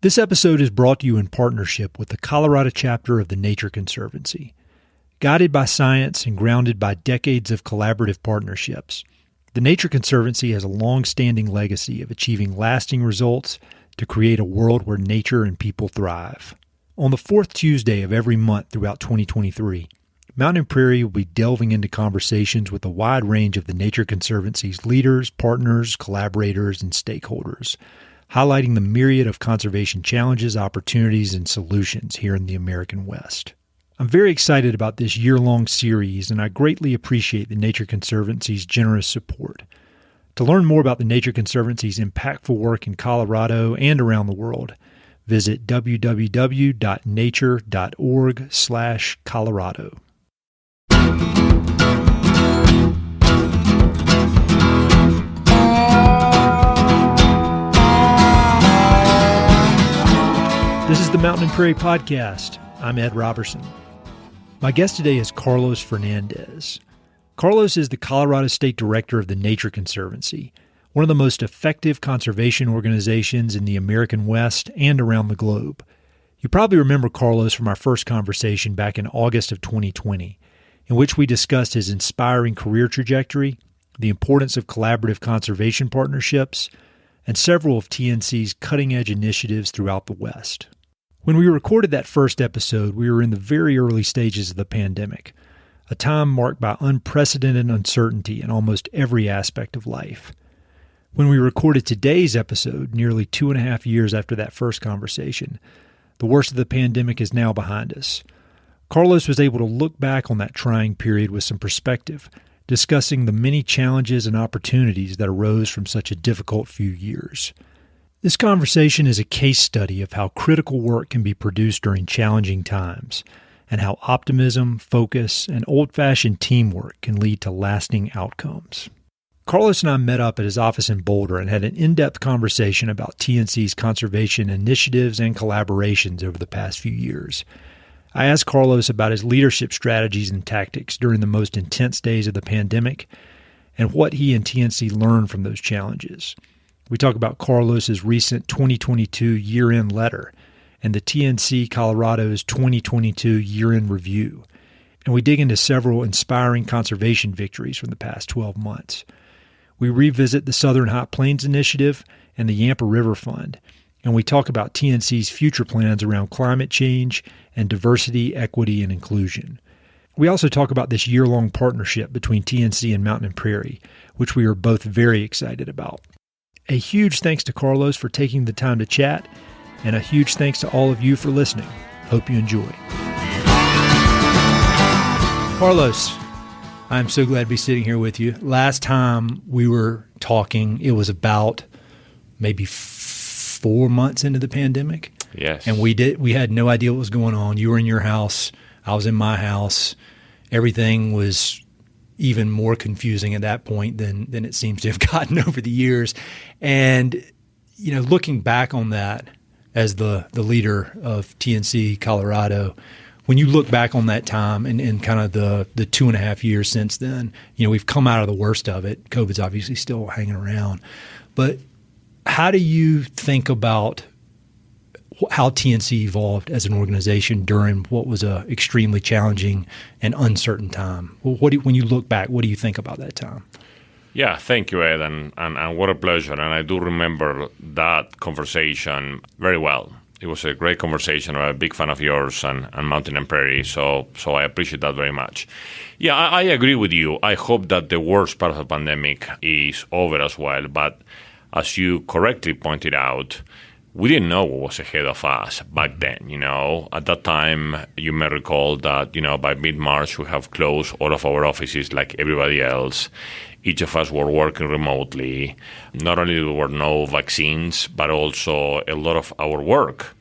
This episode is brought to you in partnership with the Colorado chapter of the Nature Conservancy. Guided by science and grounded by decades of collaborative partnerships, the Nature Conservancy has a long-standing legacy of achieving lasting results to create a world where nature and people thrive. On the fourth Tuesday of every month throughout 2023, Mountain Prairie will be delving into conversations with a wide range of the Nature Conservancy's leaders, partners, collaborators, and stakeholders, highlighting the myriad of conservation challenges, opportunities, and solutions here in the American West. I'm very excited about this year-long series, and I greatly appreciate the Nature Conservancy's generous support. To learn more about the Nature Conservancy's impactful work in Colorado and around the world, visit www.nature.org/Colorado. This is the Mountain Prairie Podcast. I'm Ed Robertson. My guest today is Carlos Fernández. Carlos is the Colorado State Director of the Nature Conservancy, one of the most effective conservation organizations in the American West and around the globe. You probably remember Carlos from our first conversation back in August of 2020, in which we discussed his inspiring career trajectory, the importance of collaborative conservation partnerships, and several of TNC's cutting-edge initiatives throughout the West. When we recorded that first episode, we were in the very early stages of the pandemic, a time marked by unprecedented uncertainty in almost every aspect of life. When we recorded today's episode, nearly 2.5 years after that first conversation, the worst of the pandemic is now behind us. Carlos was able to look back on that trying period with some perspective, discussing the many challenges and opportunities that arose from such a difficult few years. This conversation is a case study of how critical work can be produced during challenging times, and how optimism, focus, and old-fashioned teamwork can lead to lasting outcomes. Carlos and I met up at his office in Boulder and had an in-depth conversation about TNC's conservation initiatives and collaborations over the past few years. I asked Carlos about his leadership strategies and tactics during the most intense days of the pandemic and what he and TNC learned from those challenges. We talk about Carlos's recent 2022 year-end letter and the TNC Colorado's 2022 year-end review. And we dig into several inspiring conservation victories from the past 12 months. We revisit the Southern Hot Plains Initiative and the Yampa River Fund. And we talk about TNC's future plans around climate change and diversity, equity, and inclusion. We also talk about this year-long partnership between TNC and Mountain Prairie, which we are both very excited about. A huge thanks to Carlos for taking the time to chat, and a huge thanks to all of you for listening. Hope you enjoy. Carlos, I'm so glad to be sitting here with you. Last time we were talking, it was about maybe 4 months into the pandemic. Yes. And we had no idea what was going on. You were in your house. I was in my house. Everything was even more confusing at that point than it seems to have gotten over the years. And, you know, looking back on that as the leader of TNC Colorado, when you look back on that time and kind of the 2.5 years since then, you know, we've come out of the worst of it. COVID's obviously still hanging around. But how do you think about how TNC evolved as an organization during what was a extremely challenging and uncertain time? When you look back, what do you think about that time? Yeah, thank you, Ed, and what a pleasure. And I do remember that conversation very well. It was a great conversation. I'm a big fan of yours and Mountain Prairie, so I appreciate that very much. Yeah, I agree with you. I hope that the worst part of the pandemic is over as well. But as you correctly pointed out, we didn't know what was ahead of us back then, you know. At that time, you may recall that, you know, by mid-March, we have closed all of our offices like everybody else. Each of us were working remotely. Not only there were no vaccines, but also a lot of our work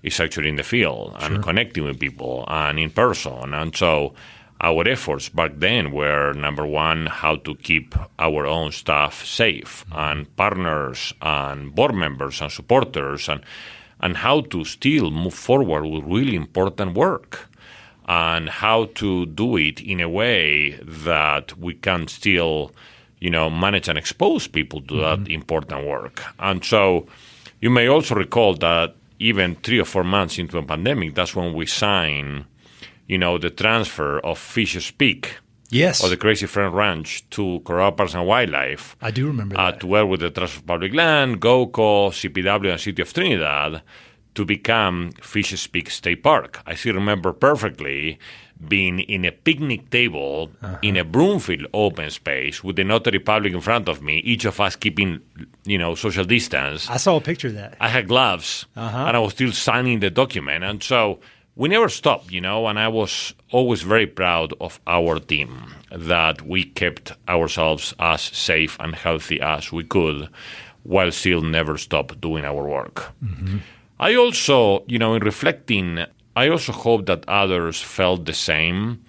is actually in the field and connecting with people and in person. And so our efforts back then were, number one, how to keep our own staff safe and partners and board members and supporters and how to still move forward with really important work and how to do it in a way that we can still, you know, manage and expose people to that important work. And so you may also recall that even 3 or 4 months into a pandemic, that's when we signed, the transfer of Fisher's Peak. Yes. Or the Crazy Friend Ranch to Colorado Parks and Wildlife. I do remember that. To work with the Trust of Public Land, GOCO, CPW, and City of Trinidad to become Fisher's Peak State Park. I still remember perfectly being in a picnic table in a Broomfield open space with the notary public in front of me, each of us keeping, social distance. I saw a picture of that. I had gloves, and I was still signing the document. And so we never stopped, and I was always very proud of our team, that we kept ourselves as safe and healthy as we could while still never stop doing our work. Mm-hmm. I also, in reflecting, I also hope that others felt the same,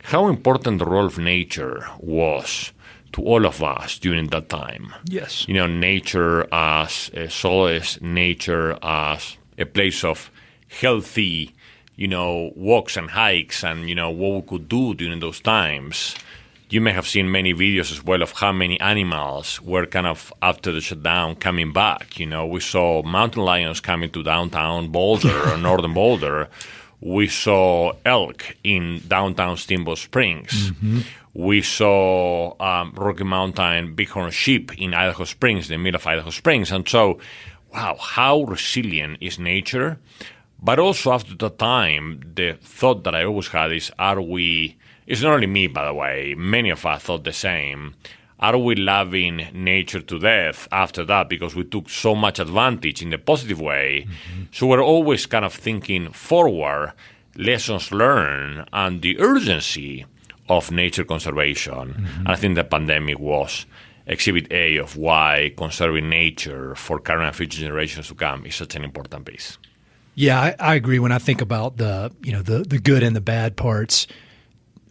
how important the role of nature was to all of us during that time. Yes. Nature as a solace, nature as a place of healthy, walks and hikes and, what we could do during those times. You may have seen many videos as well of how many animals were kind of, after the shutdown, coming back. We saw mountain lions coming to downtown Boulder or northern Boulder. We saw elk in downtown Steamboat Springs. Mm-hmm. We saw Rocky Mountain bighorn sheep in Idaho Springs, the middle of Idaho Springs. And so, wow, how resilient is nature? But also after the time, the thought that I always had is, it's not only me, by the way, many of us thought the same, are we loving nature to death after that because we took so much advantage in the positive way? Mm-hmm. So we're always kind of thinking forward, lessons learned, and the urgency of nature conservation. Mm-hmm. And I think the pandemic was exhibit A of why conserving nature for current and future generations to come is such an important piece. Yeah, I agree. When I think about the good and the bad parts,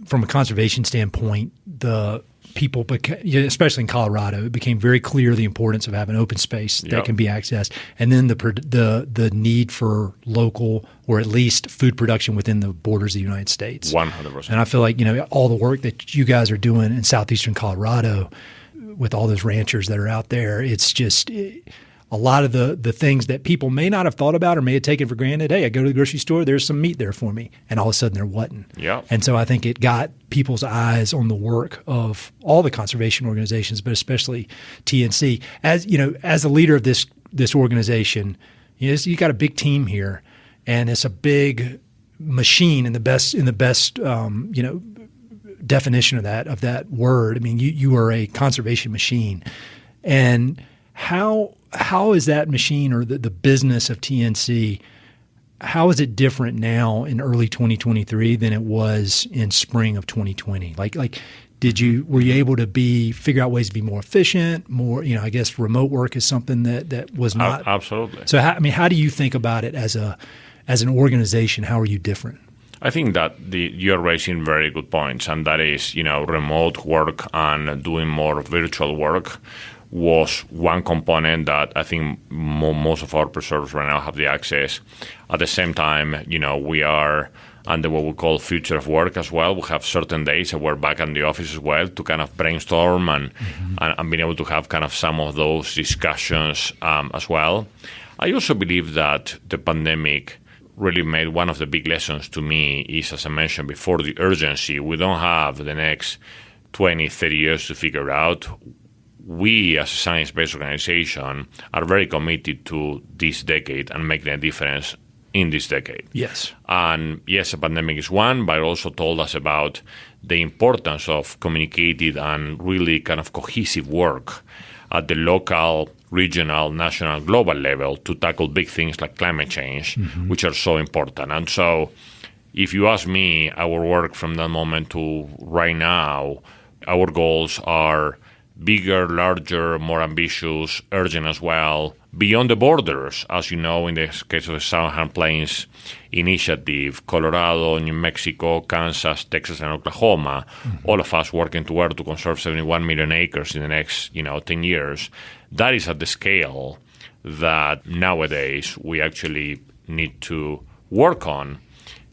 from a conservation standpoint, the people, especially in Colorado, it became very clear the importance of having open space that can be accessed, and then the need for local or at least food production within the borders of the United States. 100%. And I feel like all the work that you guys are doing in southeastern Colorado with all those ranchers that are out there, it's just a lot of the things that people may not have thought about or may have taken for granted. Hey, I go to the grocery store, there's some meat there for me. And all of a sudden there wasn't. Yeah. And so I think it got people's eyes on the work of all the conservation organizations, but especially TNC. As a leader of this organization, you got a big team here, and it's a big machine in the best definition of that word. I mean, you are a conservation machine. And how is that machine or the business of TNC, how is it different now in early 2023 than it was in spring of 2020? Like were you able to figure out ways to be more efficient, more, I guess remote work is something that was not. Absolutely. So how do you think about it as an organization? How are you different? I think that you're raising very good points, and that is, remote work and doing more virtual work was one component that I think most of our preserves right now have the access. At the same time, we are under what we call future of work as well. We have certain days that we're back in the office as well to kind of brainstorm and being able to have kind of some of those discussions as well. I also believe that the pandemic really made one of the big lessons to me is, as I mentioned before, the urgency. We don't have the next 20, 30 years to figure out. We, as a science-based organization, are very committed to this decade and making a difference in this decade. Yes. And yes, a pandemic is one, but it also told us about the importance of communicated and really kind of cohesive work at the local, regional, national, global level to tackle big things like climate change, which are so important. And so if you ask me, our work from that moment to right now, our goals are bigger, larger, more ambitious, urgent as well, beyond the borders. As you know, in the case of the Southern Plains Initiative, Colorado, New Mexico, Kansas, Texas, and Oklahoma, all of us working together to conserve 71 million acres in the next 10 years. That is at the scale that nowadays we actually need to work on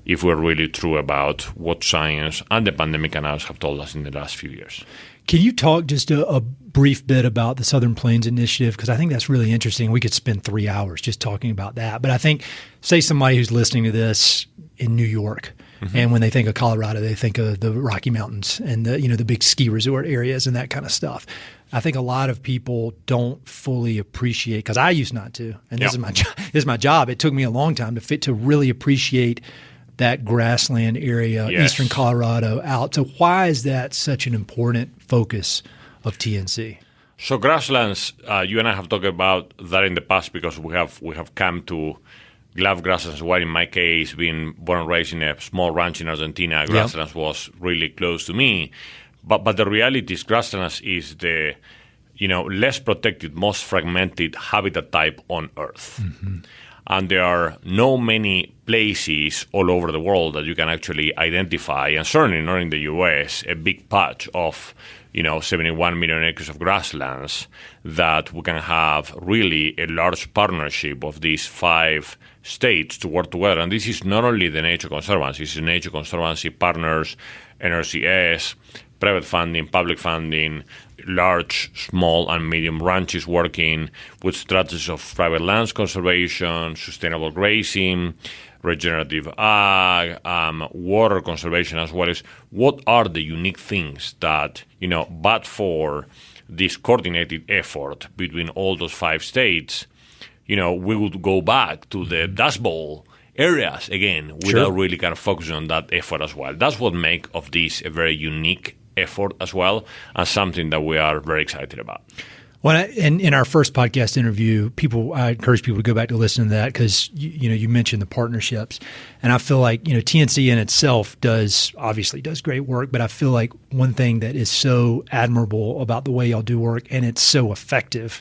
if we're really true about what science and the pandemic and others have told us in the last few years. Can you talk just brief bit about the Southern Plains Initiative? Because I think that's really interesting. We could spend 3 hours just talking about that. But I think, say somebody who's listening to this in New York, and when they think of Colorado, they think of the Rocky Mountains and the big ski resort areas and that kind of stuff. I think a lot of people don't fully appreciate, because I used not to, and this is my job. It took me a long time to really appreciate that grassland area, eastern Colorado out. So why is that such an important focus of TNC? So grasslands, you and I have talked about that in the past because we have come to love grasslands. While in my case, being born and raised in a small ranch in Argentina, grasslands was really close to me. But the reality is grasslands is the less protected, most fragmented habitat type on Earth. Mm-hmm. And there are no many places all over the world that you can actually identify, and certainly not in the U.S., a big patch of 71 million acres of grasslands that we can have really a large partnership of these 5 states to work together. And this is not only the Nature Conservancy, it's the Nature Conservancy partners, NRCS, private funding, public funding, large, small, and medium ranches working with strategies of private lands conservation, sustainable grazing, regenerative ag, water conservation, as well as what are the unique things that, but for this coordinated effort between all those 5 states, we would go back to the Dust Bowl areas again without really kind of focusing on that effort as well. That's what makes of this a very unique effort as well, and something that we are very excited about. Well, in our first podcast interview, I encourage people to go back to listen to that because you mentioned the partnerships, and I feel like TNC in itself obviously does great work, but I feel like one thing that is so admirable about the way y'all do work, and it's so effective,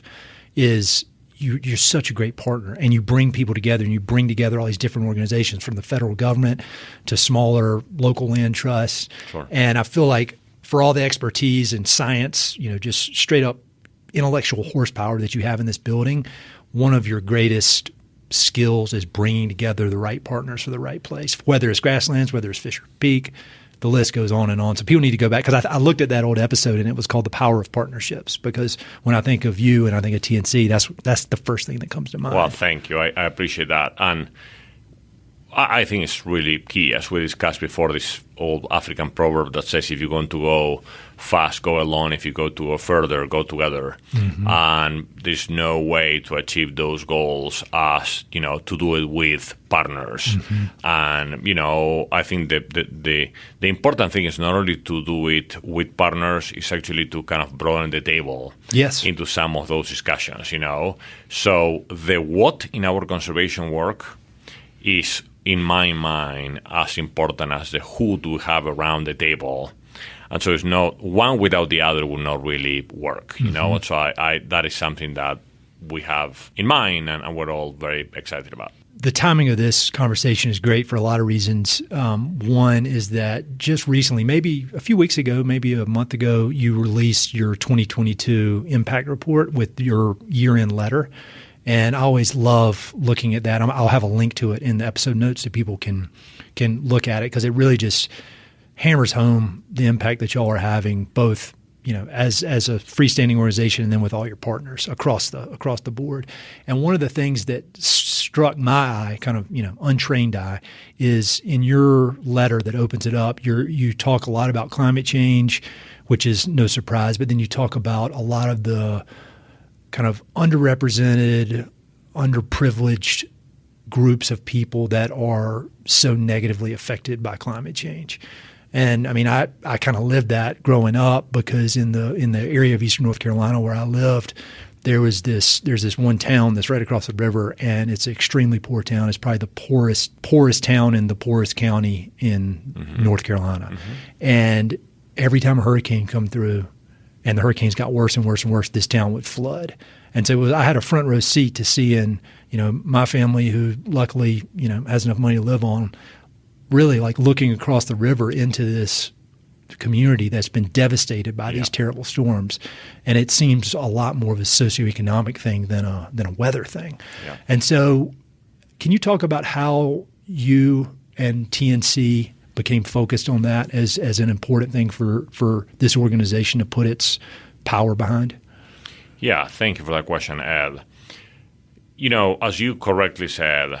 is you're such a great partner, and you bring people together, and you bring together all these different organizations from the federal government to smaller local land trusts, and I feel like for all the expertise and science, just straight up intellectual horsepower that you have in this building, one of your greatest skills is bringing together the right partners for the right place, whether it's grasslands, whether it's Fisher Peak, the list goes on and on. So people need to go back, because I looked at that old episode and it was called The Power of Partnerships, because when I think of you and I think of TNC, that's the first thing that comes to mind. Well, thank you. I appreciate that. And I think it's really key, as we discussed before, this old African proverb that says if you're going to go fast, go alone. If you go to go further, go together. Mm-hmm. And there's no way to achieve those goals as, to do it with partners. Mm-hmm. And, I think the important thing is not only to do it with partners, it's actually to kind of broaden the table into some of those discussions, So the what in our conservation work is, in my mind, as important as the who do we have around the table. And so it's not one without the other will not really work, Mm-hmm. So I that is something that we have in mind and we're all very excited about. The timing of this conversation is great for a lot of reasons. One is that just recently, maybe a few weeks ago, maybe a month ago, you released your 2022 impact report with your year-end letter. And I always love looking at that. I'll have a link to it in the episode notes so people can look at it, because it really just hammers home the impact that y'all are having, both as a freestanding organization and then with all your partners across the board. And one of the things that struck my eye, kind of untrained eye, is in your letter that opens it up. You talk a lot about climate change, which is no surprise, but then you talk about a lot of the kind of underrepresented, underprivileged groups of people that are so negatively affected by climate change. And I mean, I kind of lived that growing up, because in the area of eastern North Carolina where I lived, there's this one town that's right across the river, and it's an extremely poor town. It's probably the poorest town in the poorest county in mm-hmm. North Carolina. Mm-hmm. And every time a hurricane come through, and the hurricanes got worse and worse and worse, this town would flood. And so I had a front row seat to seeing, my family, who luckily, has enough money to live on, really like looking across the river into this community that's been devastated by these terrible storms. And it seems a lot more of a socioeconomic thing than a weather thing. Yeah. And so can you talk about how you and TNC became focused on that as an important thing for this organization to put its power behind? Yeah, thank you for that question, Ed. You know, as you correctly said,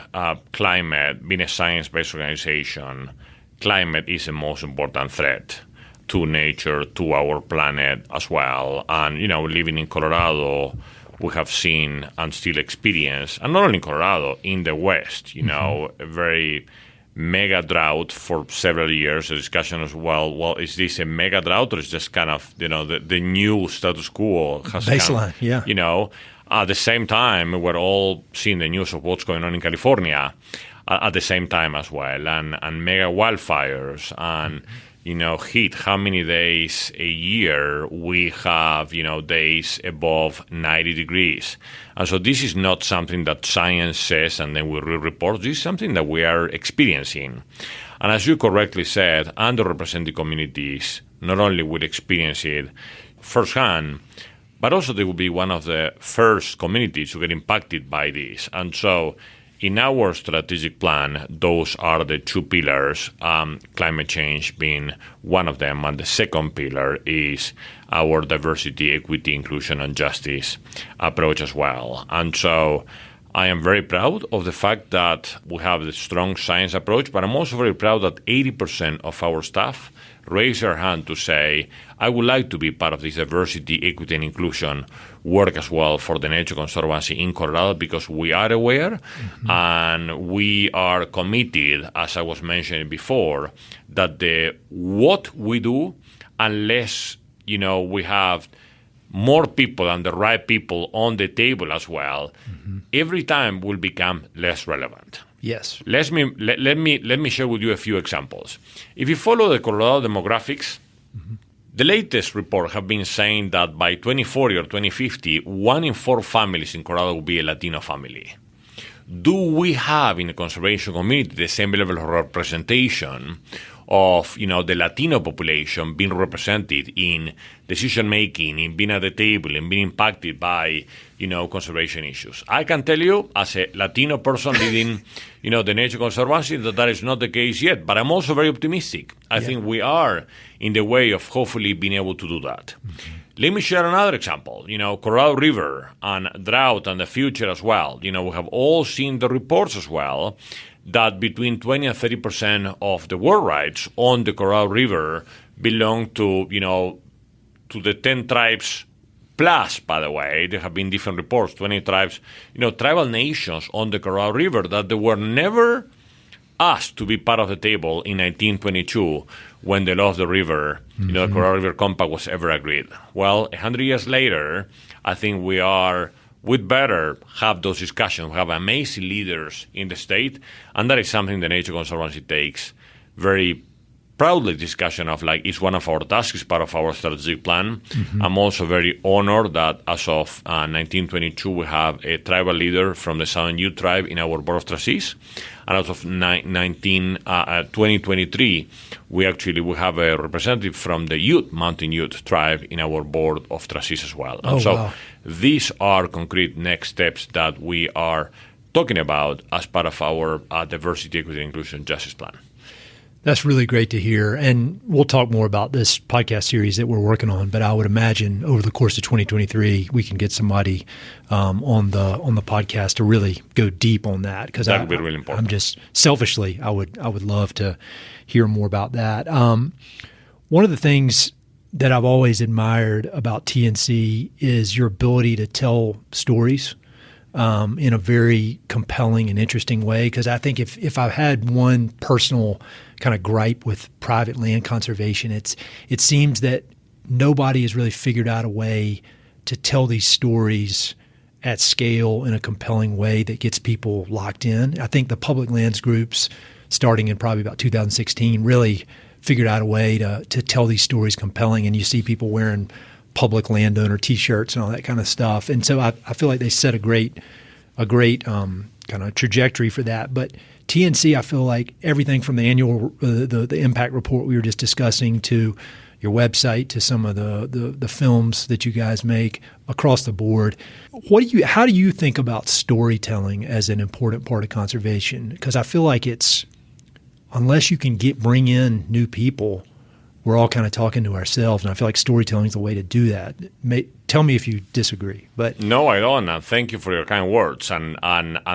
climate, being a science-based organization, climate is the most important threat to nature, to our planet as well. And, you know, living in Colorado, we have seen and still experience, and not only in Colorado, in the West, you know, a very mega drought for several years. The discussion is, well, is this a mega drought or is this kind of, you know, the new status quo has baseline, come, you know. At the same time, we're all seeing the news of what's going on in California at the same time as well, and mega wildfires and, you know, heat. How many days a year we have, you know, days above 90 degrees. And so this is not something that science says and then we report. This is something that we are experiencing. And as you correctly said, underrepresented communities not only will experience it firsthand, but also they will be one of the first communities to get impacted by this. And so in our strategic plan, those are the two pillars, climate change being one of them, and the second pillar is our diversity, equity, inclusion, and justice approach as well. And so I am very proud of the fact that we have the strong science approach, but I'm also very proud that 80% of our staff raise their hand to say, I would like to be part of this diversity, equity, and inclusion work as well for the Nature Conservancy in Colorado, because we are aware and we are committed, as I was mentioning before, that what we do, unless, you know, we have more people and the right people on the table as well, every time will become less relevant. Yes. Let me share with you a few examples. If you follow the Colorado demographics, the latest report have been saying that by 2040 or 2050, 1 in 4 families in Colorado will be a Latino family. Do we have in the conservation community the same level of representation of, you know, the Latino population being represented in decision making, in being at the table, and being impacted by, you know, conservation issues? I can tell you, as a Latino person leading, you know, the Nature Conservancy, that is not the case yet. But I'm also very optimistic. I think we are in the way of hopefully being able to do that. Let me share another example. You know, Colorado River and drought and the future as well. You know, we have all seen the reports as well that between 20 and 30% of the water rights on the Colorado River belong to, you know, to the 10 tribes plus, by the way. There have been different reports, 20 tribes, you know, tribal nations on the Colorado River that they were never asked to be part of the table in 1922 when the law of the river, you know, the Colorado River Compact was ever agreed. Well, 100 years later, I think we'd better have those discussions. We have amazing leaders in the state, and that is something the Nature Conservancy takes very proudly. Discussion of, like, it's one of our tasks, it's part of our strategic plan. I'm also very honored that as of 1922, we have a tribal leader from the Southern Ute tribe in our board of trustees. And as of 2023, we have a representative from the Mountain Ute tribe in our board of trustees as well. And so these are concrete next steps that we are talking about as part of our diversity, equity, inclusion, justice plan. That's really great to hear. And we'll talk more about this podcast series that we're working on. But I would imagine over the course of 2023, we can get somebody on the podcast to really go deep on that. Because that would be really important. I'm just selfishly, I would love to hear more about that. One of the things that I've always admired about TNC is your ability to tell stories in a very compelling and interesting way. Because I think if I've had one personal kind of gripe with private land conservation, it seems that nobody has really figured out a way to tell these stories at scale in a compelling way that gets people locked in. I think the public lands groups, starting in probably about 2016, really figured out a way to tell these stories compelling. And you see people wearing public landowner T-shirts and all that kind of stuff. And so I feel like they set a great kind of trajectory for that. But TNC, I feel like everything from the annual the impact report we were just discussing to your website to some of the films that you guys make across the board. How do you think about storytelling as an important part of conservation? Because I feel like unless you can bring in new people, we're all kind of talking to ourselves, and I feel like storytelling is the way to do that. tell me if you disagree. But no, I don't. And thank you for your kind words. And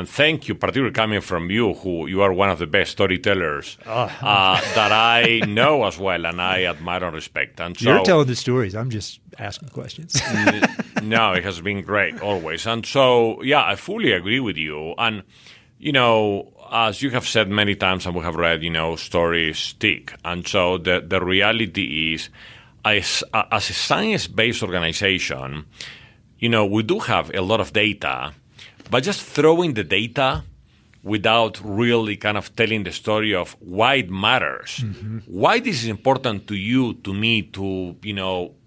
thank you, particularly coming from you, who you are one of the best storytellers that I know as well, and I admire and respect. And so, you're telling the stories. I'm just asking questions. No, it has been great always. And so, yeah, I fully agree with you. And, as you have said many times and we have read, stories stick. And so the reality is, as a science-based organization, we do have a lot of data, but just throwing the data without really kind of telling the story of why it matters, why this is important to you, to me, to,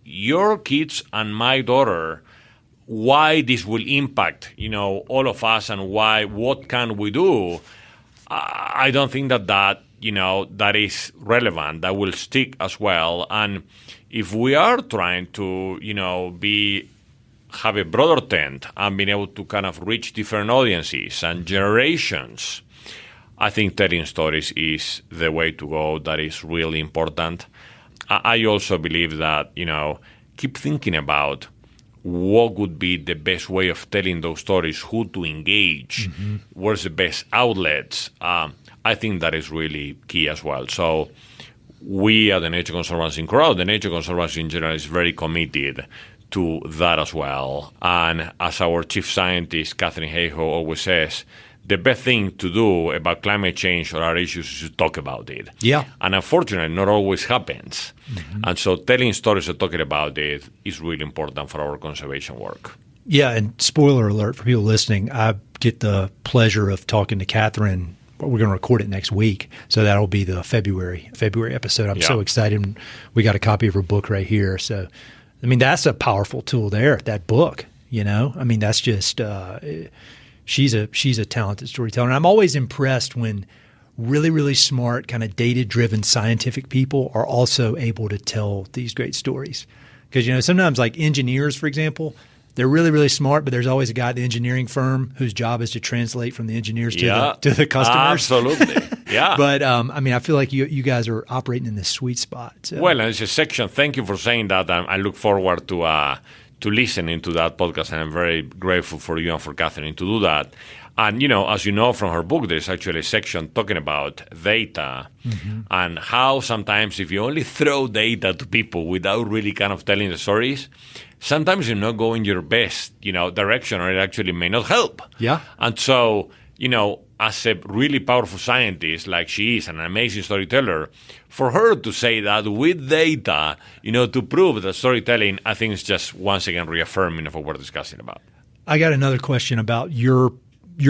your kids and my daughter, why this will impact, all of us and what can we do. I don't think that is relevant, that will stick as well. And if we are trying to, have a broader tent and being able to kind of reach different audiences and generations, I think telling stories is the way to go. That is really important. I also believe that, keep thinking about what would be the best way of telling those stories, who to engage, where's the best outlets. I think that is really key as well. So we at the Nature Conservancy in Colorado, the Nature Conservancy in general is very committed to that as well. And as our chief scientist, Catherine Hayhoe, always says, the best thing to do about climate change or our issues is to talk about it. Yeah. And unfortunately, not always happens. And so telling stories and talking about it is really important for our conservation work. Yeah, and spoiler alert for people listening, I get the pleasure of talking to Catherine. We're going to record it next week, so that'll be the February episode. I'm so excited. We got a copy of her book right here. So, I mean, that's a powerful tool there, that book, I mean, that's just she's a talented storyteller. And I'm always impressed when really, really smart, kind of data-driven scientific people are also able to tell these great stories. Because, sometimes like engineers, for example, they're really, really smart, but there's always a guy at the engineering firm whose job is to translate from the engineers to the customers. Absolutely, yeah. But, I feel like you guys are operating in this sweet spot. So. Well, and it's a section. Thank you for saying that. I look forward to listening to that podcast, and I'm very grateful for you and for Catherine to do that. And, as you know from her book, there's actually a section talking about data and how sometimes if you only throw data to people without really kind of telling the stories, sometimes you're not going your best, direction, or it actually may not help. Yeah. And so, as a really powerful scientist like she is, an amazing storyteller, for her to say that with data, to prove that storytelling, I think is just once again reaffirming of what we're discussing about. I got another question about your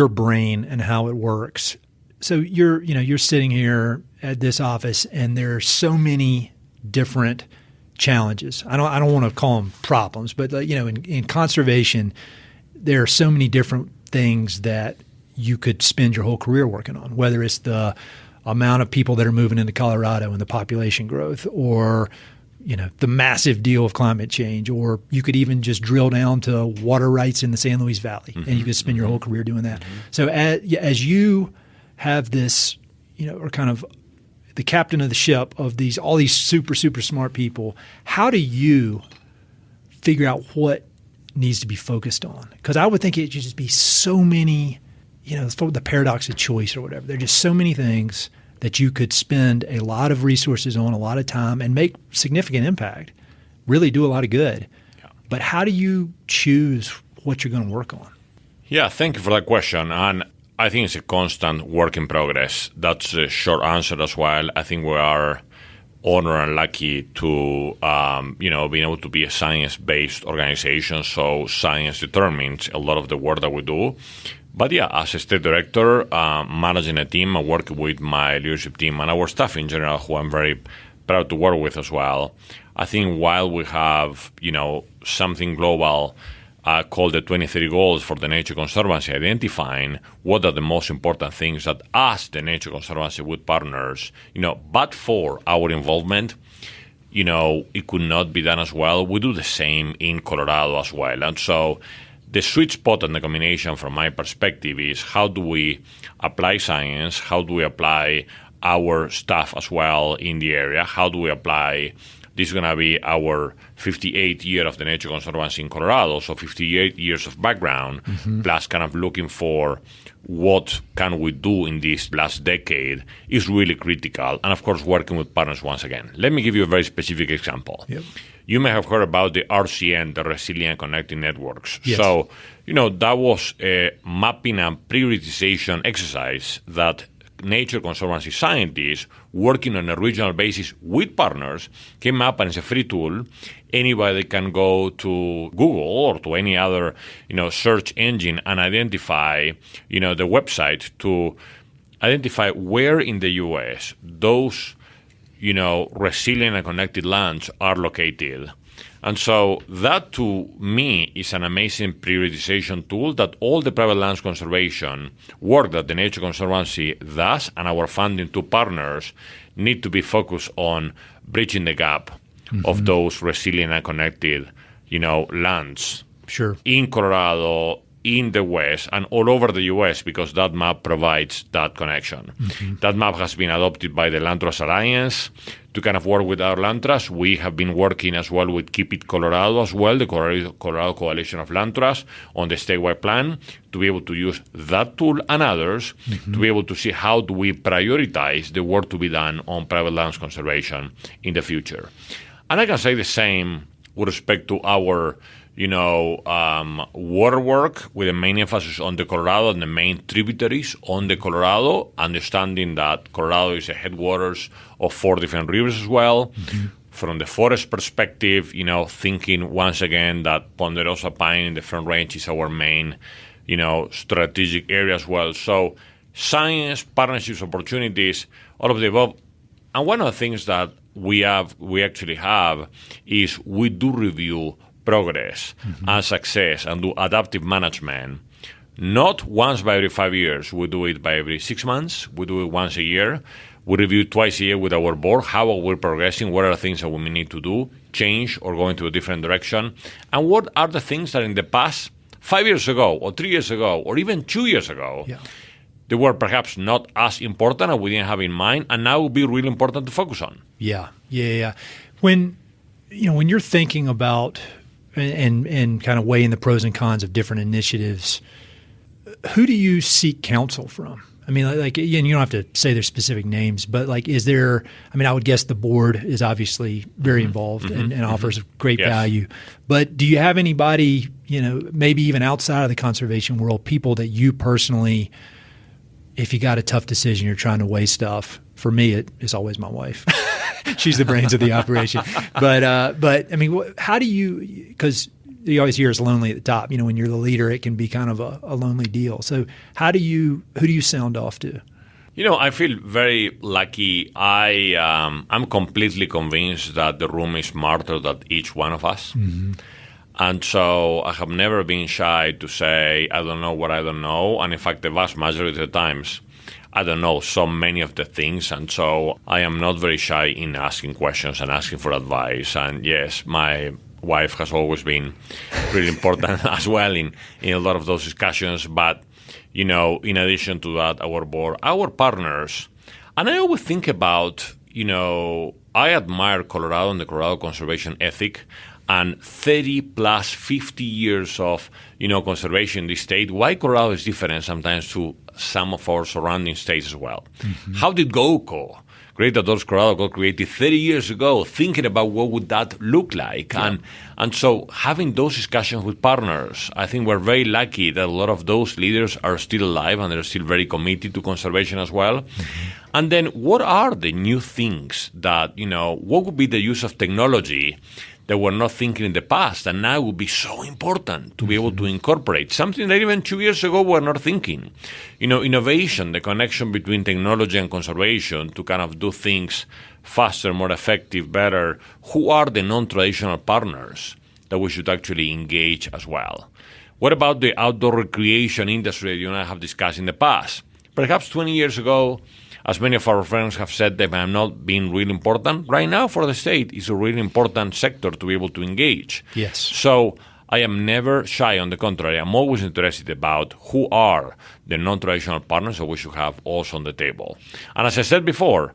brain and how it works. So you're sitting here at this office, and there's so many different challenges. I don't want to call them problems, but in conservation, there are so many different things that you could spend your whole career working on, whether it's the amount of people that are moving into Colorado and the population growth, or the massive deal of climate change, or you could even just drill down to water rights in the San Luis Valley, and you could spend your whole career doing that. So as you have this, or kind of the captain of the ship of all these super, super smart people, how do you figure out what needs to be focused on? Because I would think it should just be so many, it's the paradox of choice or whatever. There are just so many things that you could spend a lot of resources on, a lot of time, and make significant impact, really do a lot of good. Yeah. But how do you choose what you're going to work on? Yeah, thank you for that question. And I think it's a constant work in progress. That's a short answer as well. I think we are honored and lucky to, being able to be a science-based organization. So science determines a lot of the work that we do. But yeah, as a state director, managing a team, I work with my leadership team and our staff in general, who I'm very proud to work with as well. I think while we have, something global called the 2030 Goals for the Nature Conservancy, identifying what are the most important things that us, the Nature Conservancy, with partners, but for our involvement, it could not be done as well. We do the same in Colorado as well. And so the sweet spot and the combination from my perspective is how do we apply science, how do we apply our staff as well in the area, how do we apply this is going to be our 58th year of the Nature Conservancy in Colorado, so 58 years of background, plus kind of looking for what can we do in this last decade is really critical. And, of course, working with partners once again. Let me give you a very specific example. Yep. You may have heard about the RCN, the Resilient Connecting Networks. Yes. So, that was a mapping and prioritization exercise that Nature Conservancy scientists working on a regional basis with partners came up, and it's a free tool. Anybody can go to Google or to any other, search engine and identify, the website to identify where in the U.S. those, resilient and connected lands are located. And so that, to me, is an amazing prioritization tool that all the private lands conservation work that the Nature Conservancy does and our funding to partners need to be focused on bridging the gap of those resilient and connected, lands. Sure. In Colorado, in the West, and all over the U.S., because that map provides that connection. That map has been adopted by the Land Trust Alliance to kind of work with our land trusts. We have been working as well with Keep It Colorado as well, the Colorado Coalition of Land Trusts, on the statewide plan, to be able to use that tool and others to be able to see how do we prioritize the work to be done on private lands conservation in the future. And I can say the same with respect to our water work, with a main emphasis on the Colorado and the main tributaries on the Colorado, understanding that Colorado is a headwaters of 4 different rivers as well. From the forest perspective, thinking once again that Ponderosa Pine in the Front Range is our main, strategic area as well. So science, partnerships, opportunities, all of the above. And one of the things that we actually have is we do review progress and success and do adaptive management, not once by every 5 years. We do it by every 6 months. We do it once a year. We review twice a year with our board how are we progressing, what are the things that we need to do, change or go into a different direction, and what are the things that in the past 5 years ago or 3 years ago or even 2 years ago they were perhaps not as important and we didn't have in mind, and now will be really important to focus on. Yeah. When you're thinking about and kind of weighing the pros and cons of different initiatives, who do you seek counsel from? I mean, and you don't have to say their specific names, but is there, I would guess the board is obviously very involved and offers great value. But do you have anybody, maybe even outside of the conservation world, people that you personally, if you got a tough decision, you're trying to weigh stuff? For me, it is always my wife. She's the brains of the operation. But how do you, because you always hear it's lonely at the top. When you're the leader, it can be kind of a lonely deal. So who do you sound off to? I feel very lucky. I'm completely convinced that the room is smarter than each one of us. And so I have never been shy to say, I don't know what I don't know. And in fact, the vast majority of the times, I don't know so many of the things. And so I am not very shy in asking questions and asking for advice. And yes, my wife has always been really important as well in a lot of those discussions. But, in addition to that, our board, our partners, and I always think about, I admire Colorado and the Colorado conservation ethic and 30 plus 50 years of, conservation in this state. Why Colorado is different sometimes to some of our surrounding states as well. How did GOCO, Great Outdoors Colorado, got created 30 years ago, thinking about what would that look like? And so having those discussions with partners, I think we're very lucky that a lot of those leaders are still alive and they're still very committed to conservation as well. And then what are the new things that, what would be the use of technology that we're not thinking in the past, and now would be so important to be able to incorporate something that even 2 years ago we're not thinking. Innovation, the connection between technology and conservation to kind of do things faster, more effective, better. Who are the non-traditional partners that we should actually engage as well? What about the outdoor recreation industry that you and I have discussed in the past? Perhaps 20 years ago, as many of our friends have said, they have not been really important. Right now, for the state, it's a really important sector to be able to engage. Yes. So I am never shy. On the contrary, I'm always interested about who are the non-traditional partners that we should have also on the table. And as I said before,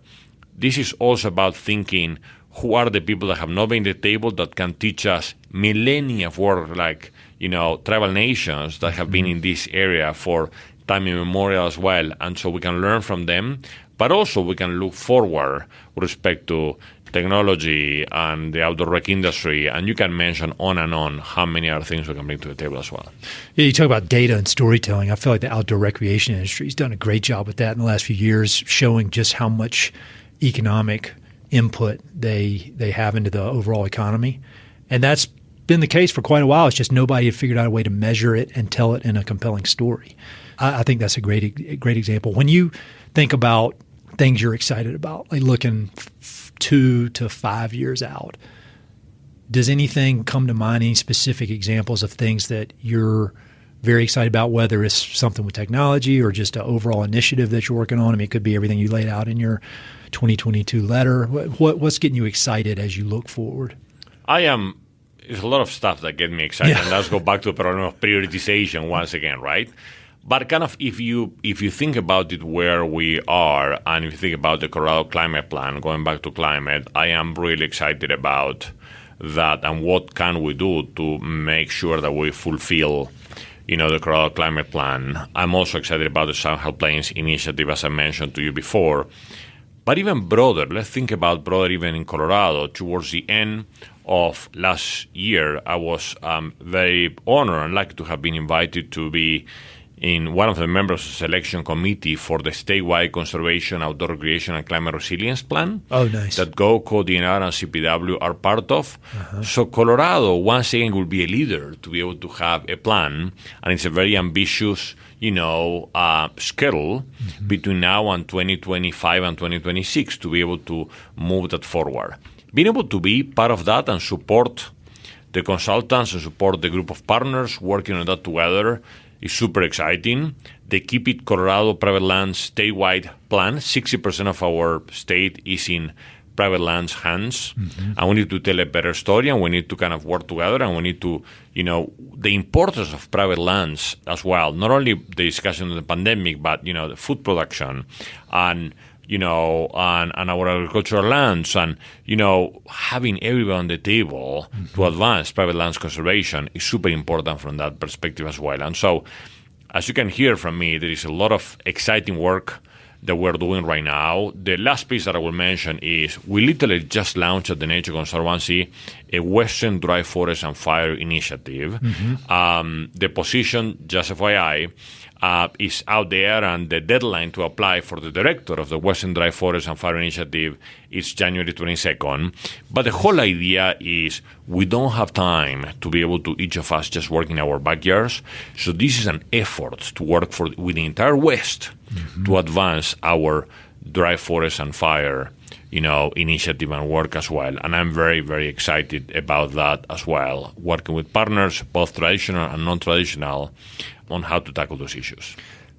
this is also about thinking who are the people that have not been at the table that can teach us millennia of work, like, tribal nations that have been in this area for time immemorial as well. And so we can learn from them, but also we can look forward with respect to technology and the outdoor rec industry, and you can mention on and on how many other things we can bring to the table as well. Yeah, you talk about data and storytelling. I feel like the outdoor recreation industry has done a great job with that in the last few years, showing just how much economic input they have into the overall economy. And that's been the case for quite a while. It's just nobody had figured out a way to measure it and tell it in a compelling story. I think that's a great example. When you think about things you're excited about, like looking 2 to 5 years out, does anything come to mind, any specific examples of things that you're very excited about, whether it's something with technology or just an overall initiative that you're working on? I mean, it could be everything you laid out in your 2022 letter. What's getting you excited as you look forward? There's a lot of stuff that get me excited, and let's go back to the problem of prioritization once again, right? But kind of if you think about it where we are, and if you think about the Colorado Climate Plan, going back to climate, I am really excited about that and what can we do to make sure that we fulfill, the Colorado Climate Plan. I'm also excited about the South Health Plains initiative, as I mentioned to you before. But even broader, let's think about broader even in Colorado. Towards the end of last year, I was very honored and lucky to have been invited to be in one of the members of the selection committee for the statewide conservation, outdoor recreation, and climate resilience plan. Oh, nice. That GOCO, DNR, and CPW are part of. Uh-huh. So Colorado, once again, will be a leader to be able to have a plan, and it's a very ambitious, schedule between now and 2025 and 2026 to be able to move that forward. Being able to be part of that and support the consultants and support the group of partners working on that together is super exciting. The Keep It Colorado Private Lands statewide plan, 60% of our state is in private lands hands, and we need to tell a better story, and we need to kind of work together, and we need to, the importance of private lands as well, not only the discussion of the pandemic, but, the food production and, and our agricultural lands, and, having everyone on the table to advance private lands conservation is super important from that perspective as well. And so, as you can hear from me, there is a lot of exciting work that we're doing right now. The last piece that I will mention is we literally just launched at the Nature Conservancy a Western Dry Forest and Fire initiative. The position, just FYI, is out there, and the deadline to apply for the director of the Western Dry Forest and Fire Initiative is January 22nd. But the whole idea is we don't have time to be able to, each of us, just work in our backyards. So this is an effort to work with the entire West to advance our dry forest and fire, initiative and work as well. And I'm very, very excited about that as well, working with partners, both traditional and non-traditional, on how to tackle those issues.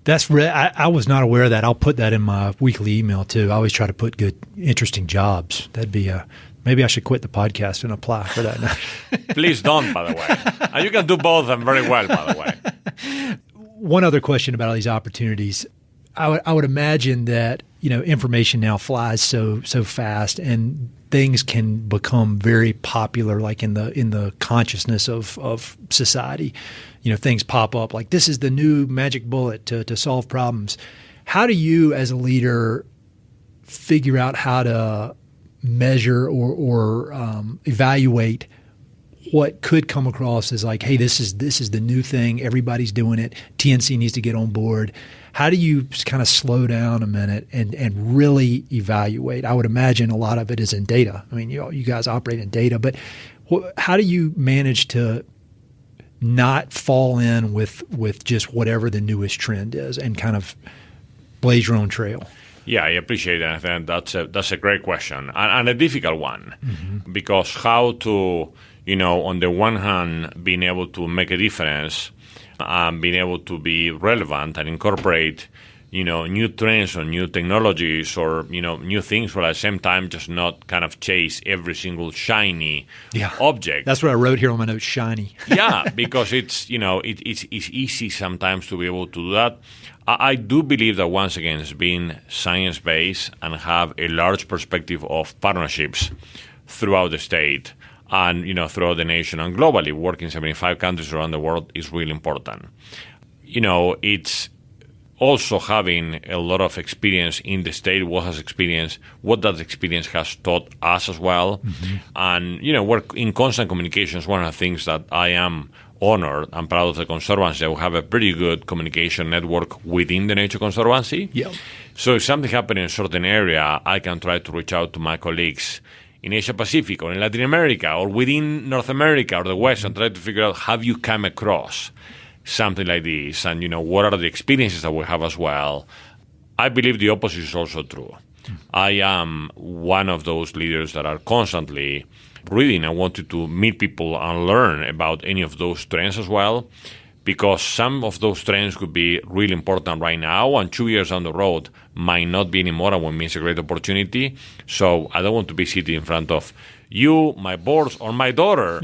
I was not aware of that. I'll put that in my weekly email too. I always try to put good, interesting jobs. That'd be maybe I should quit the podcast and apply for that. Please don't, by the way. And you can do both of them very well, by the way. One other question about all these opportunities. I would imagine that, information now flies so fast, and things can become very popular, like in the consciousness of society. Things pop up like this is the new magic bullet to solve problems. How do you, as a leader, figure out how to measure or evaluate what could come across as like, hey, this is the new thing. Everybody's doing it. TNC needs to get on board. How do you kind of slow down a minute and really evaluate? I would imagine a lot of it is in data. I mean, you guys operate in data, but how do you manage to not fall in with just whatever the newest trend is and kind of blaze your own trail? Yeah, I appreciate that. I think that's a great question and a difficult one, because how to, on the one hand, being able to make a difference, being able to be relevant and incorporate, new trends or new technologies or, new things, but at the same time just not kind of chase every single shiny object. That's what I wrote here on my notes, shiny. Yeah, because it's, it's easy sometimes to be able to do that. I do believe that, once again, it's being science-based and have a large perspective of partnerships throughout the state and, throughout the nation and globally. Working in 75 countries around the world is really important. It's also having a lot of experience in the state, what that experience has taught us as well. Mm-hmm. And, we're in constant communications. One of the things that I am honored and proud of the Conservancy, we have a pretty good communication network within the Nature Conservancy. Yep. So if something happens in a certain area, I can try to reach out to my colleagues in Asia Pacific or in Latin America or within North America or the West and try to figure out, have you come across something like this, and what are the experiences that we have as well. I believe the opposite is also true. I am one of those leaders that are constantly reading. I wanted to meet people and learn about any of those trends as well, because some of those trends could be really important right now, and 2 years down the road might not be anymore, and we miss a great opportunity. So I don't want to be sitting in front of you, my boss, or my daughter,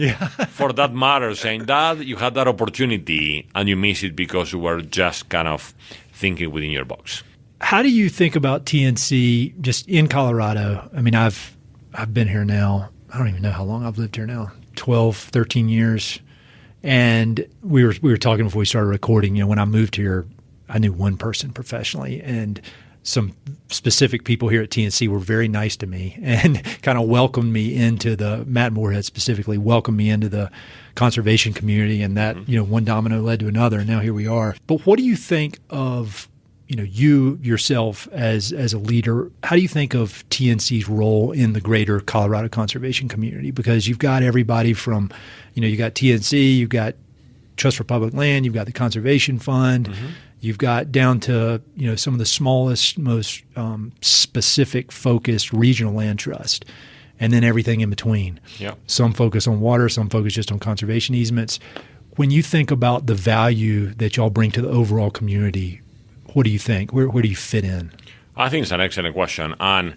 for that matter, saying, Dad, you had that opportunity and you missed it because you were just kind of thinking within your box. How do you think about TNC just in Colorado? I mean, I've been here now, I don't even know how long I've lived here now, 12, 13 years. And we were talking before we started recording, when I moved here, I knew one person professionally, and some specific people here at TNC were very nice to me and kind of welcomed me into Matt Moorhead specifically welcomed me into the conservation community, and that, one domino led to another, and now here we are. But what do you think of, you yourself as a leader? How do you think of TNC's role in the greater Colorado conservation community? Because you've got everybody from, you got TNC, you've got Trust for Public Land, you've got the Conservation Fund, you've got down to, some of the smallest, most specific focused regional land trust, and then everything in between. Yeah. Some focus on water, some focus just on conservation easements. When you think about the value that y'all bring to the overall community, what do you think? Where do you fit in? I think it's an excellent question. And,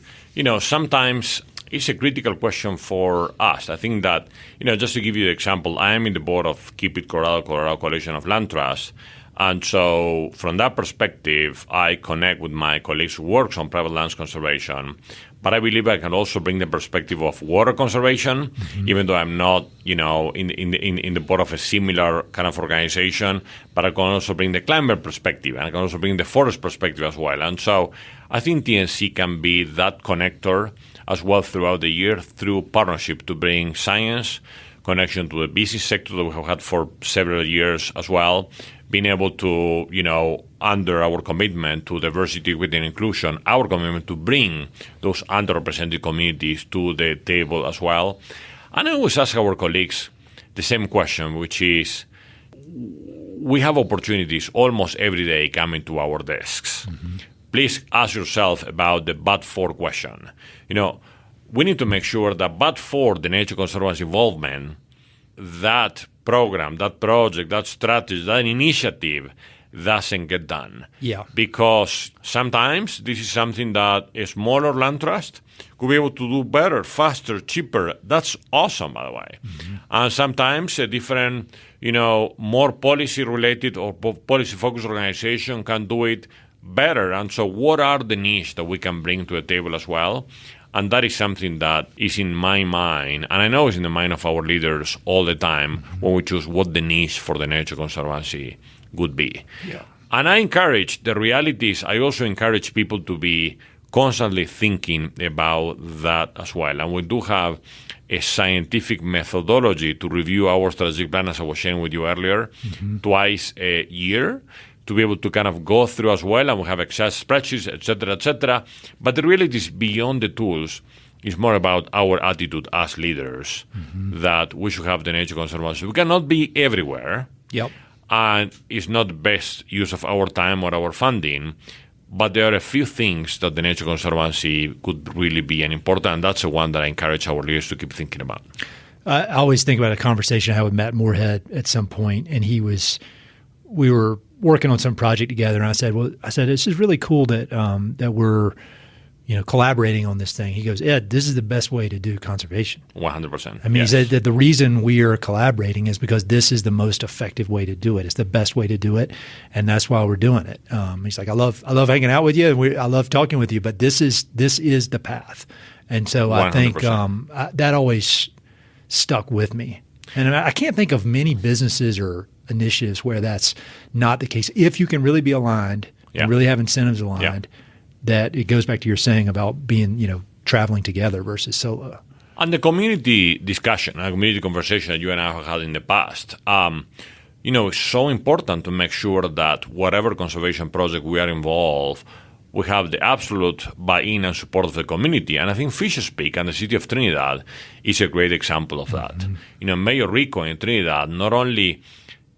sometimes it's a critical question for us. I think that, just to give you the example, I am in the board of Keep It Colorado Coalition of Land Trusts. And so from that perspective, I connect with my colleagues who work on private lands conservation. But I believe I can also bring the perspective of water conservation, even though I'm not, in the board of a similar kind of organization. But I can also bring the climate perspective, and I can also bring the forest perspective as well. And so I think TNC can be that connector as well throughout the year through partnership to bring science, connection to the business sector that we have had for several years as well, being able to, under our commitment to diversity, equity, and inclusion, our commitment to bring those underrepresented communities to the table as well. And I always ask our colleagues the same question, which is, we have opportunities almost every day coming to our desks. Please ask yourself about the but-for question. We need to make sure that but for the Nature Conservancy involvement, that program, that project, that strategy, that initiative doesn't get done. Yeah. Because sometimes this is something that a smaller land trust could be able to do better, faster, cheaper. That's awesome, by the way. And sometimes a different, more policy-related or policy-focused organization can do it better. And so what are the niches that we can bring to the table as well? And that is something that is in my mind, and I know it's in the mind of our leaders all the time when we choose what the niche for the Nature Conservancy would be. Yeah. And I also encourage people to be constantly thinking about that as well. And we do have a scientific methodology to review our strategic plan, as I was sharing with you earlier, twice a year, to be able to kind of go through as well, and we have Excel spreadsheets, et cetera, et cetera. But the reality is beyond the tools. It's more about our attitude as leaders that we should have the Nature Conservancy. We cannot be everywhere. Yep. And it's not the best use of our time or our funding. But there are a few things that the Nature Conservancy could really be an important, and that's the one that I encourage our leaders to keep thinking about. I always think about a conversation I had with Matt Moorhead at some point, and we were working on some project together, and I said, this is really cool that that we're, collaborating on this thing. He goes, Ed, this is the best way to do conservation. 100%. I mean, He said that the reason we are collaborating is because this is the most effective way to do it. It's the best way to do it, and that's why we're doing it. He's like, I love hanging out with you, and I love talking with you, but this is the path. And so I think that always stuck with me. And I can't think of many businesses or initiatives where that's not the case. If you can really be aligned and really have incentives aligned, that it goes back to your saying about being, traveling together versus solo. And the community discussion, a community conversation that you and I have had in the past, it's so important to make sure that whatever conservation project we are involved, we have the absolute buy-in and support of the community. And I think Fishers Peak and the city of Trinidad is a great example of that. Mm-hmm. Mayor Rico in Trinidad, not only,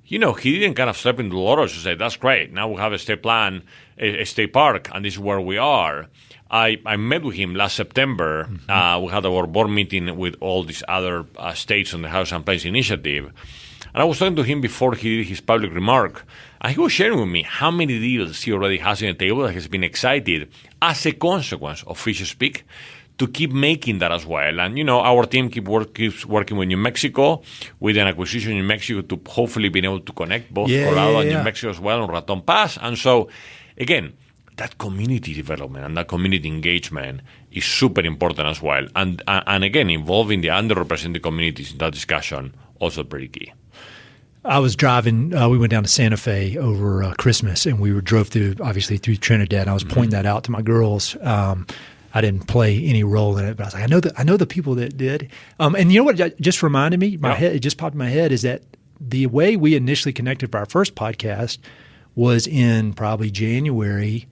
he didn't kind of step into the laurels to say, that's great, now we have a state plan, a state park, and this is where we are. I met with him last September. Mm-hmm. We had our board meeting with all these other states on the House and Place Initiative. And I was talking to him before he did his public remark, and he was sharing with me how many deals he already has on the table that has been excited as a consequence of Fishers Peak to keep making that as well. And, our team keeps working with New Mexico with an acquisition in New Mexico to hopefully be able to connect both Colorado and New Mexico as well on Raton Pass. And so, again, that community development and that community engagement is super important as well. And again, involving the underrepresented communities in that discussion, also pretty key. I was driving, we went down to Santa Fe over Christmas, and we drove through Trinidad, and I was pointing that out to my girls. I didn't play any role in it, but I was like, I know the people that did. And you know what it just reminded me? It just popped in my head is that the way we initially connected for our first podcast was in probably January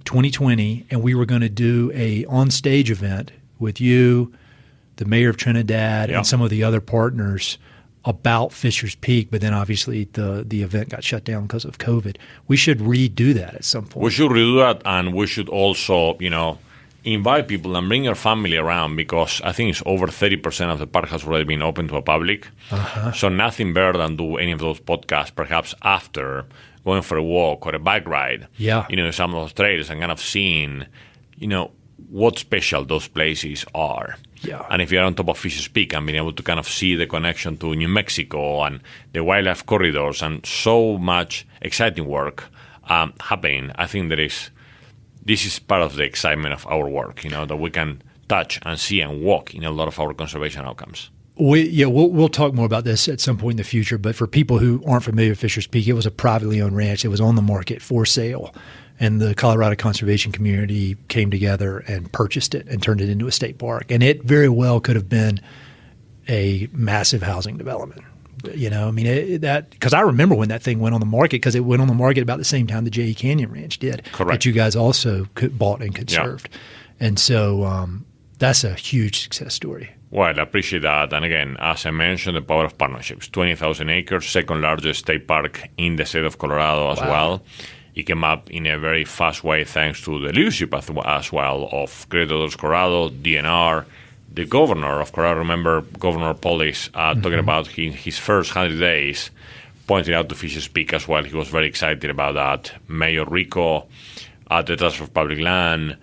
2020, and we were going to do a on-stage event with you, the mayor of Trinidad, and some of the other partners about Fishers Peak, but then obviously the event got shut down because of COVID. We should redo that at some point. We should redo that, and we should also, invite people and bring your family around, because I think it's over 30% of the park has already been open to the public. Uh-huh. So nothing better than do any of those podcasts perhaps after going for a walk or a bike ride. Yeah. Some of those trails and kind of seeing, what special those places are. Yeah. And if you're on top of Fishers Peak and being able to kind of see the connection to New Mexico and the wildlife corridors and so much exciting work happening, I think this is part of the excitement of our work, that we can touch and see and walk in a lot of our conservation outcomes. We'll talk more about this at some point in the future, but for people who aren't familiar with Fishers Peak, it was a privately owned ranch. It was on the market for sale, and the Colorado conservation community came together and purchased it and turned it into a state park. And it very well could have been a massive housing development. Because I remember when that thing went on the market, because it went on the market about the same time the J.E. Canyon Ranch did. Correct. That you guys also bought and conserved. Yeah. And so that's a huge success story. Well, I appreciate that. And again, as I mentioned, the power of partnerships. 20,000 acres, second largest state park in the state of Colorado as well. It came up in a very fast way thanks to the leadership as well of Great Outdoors Colorado, DNR, the governor of Colorado. Remember Governor Polis talking about his first 100 days, pointing out to Fishers Peak as well. He was very excited about that. Mayor Rico, the Trust of Public Land,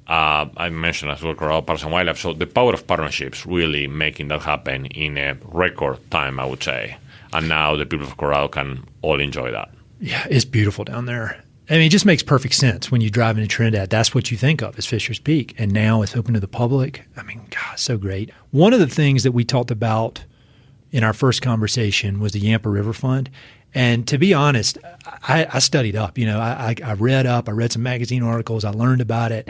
I mentioned as well Colorado Parks and Wildlife. So the power of partnerships really making that happen in a record time, I would say. And now the people of Colorado can all enjoy that. Yeah, it's beautiful down there. I mean, it just makes perfect sense when you drive into Trinidad. That's what you think of as Fishers Peak. And now it's open to the public. I mean, God, so great. One of the things that we talked about in our first conversation was the Yampa River Fund. And to be honest, I studied up. I read some magazine articles. I learned about it.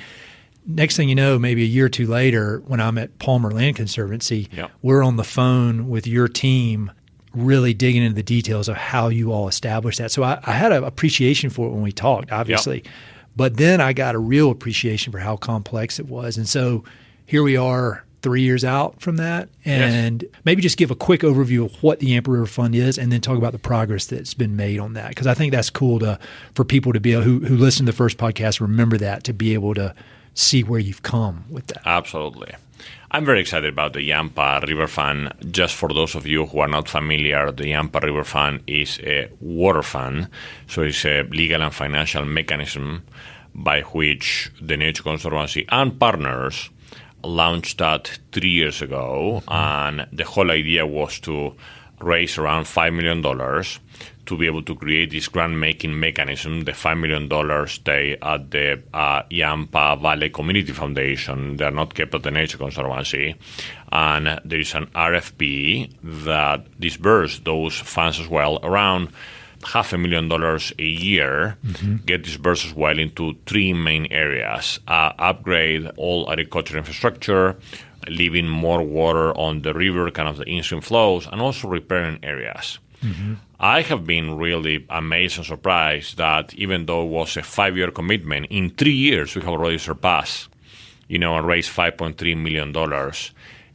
Next thing you know, maybe a year or two later, when I'm at Palmer Land Conservancy, we're on the phone with your team really digging into the details of how you all established that. So I had an appreciation for it when we talked, obviously. But then I got a real appreciation for how complex it was. And so here we are 3 years out from that. And maybe just give a quick overview of what the Yampa River Fund is, and then talk about the progress that's been made on that. Because I think that's cool for people to be able, who listen to the first podcast, remember that, to be able to see where you've come with that. Absolutely. I'm very excited about the Yampa River Fund. Just for those of you who are not familiar, the Yampa River Fund is a water fund. So it's a legal and financial mechanism by which the Nature Conservancy and partners launched that 3 years ago. And the whole idea was to raise around $5 million to be able to create this grant-making mechanism. The $5 million stay at the Yampa Valley Community Foundation. They're not kept at the Nature Conservancy. And there is an RFP that disburses those funds as well, around $500,000 a year, get disbursed as well into three main areas. Upgrade all agricultural infrastructure, leaving more water on the river, kind of the in-stream flows, and also repairing areas. I have been really amazed and surprised that even though it was a 5-year commitment, in 3 years we have already surpassed, and raised $5.3 million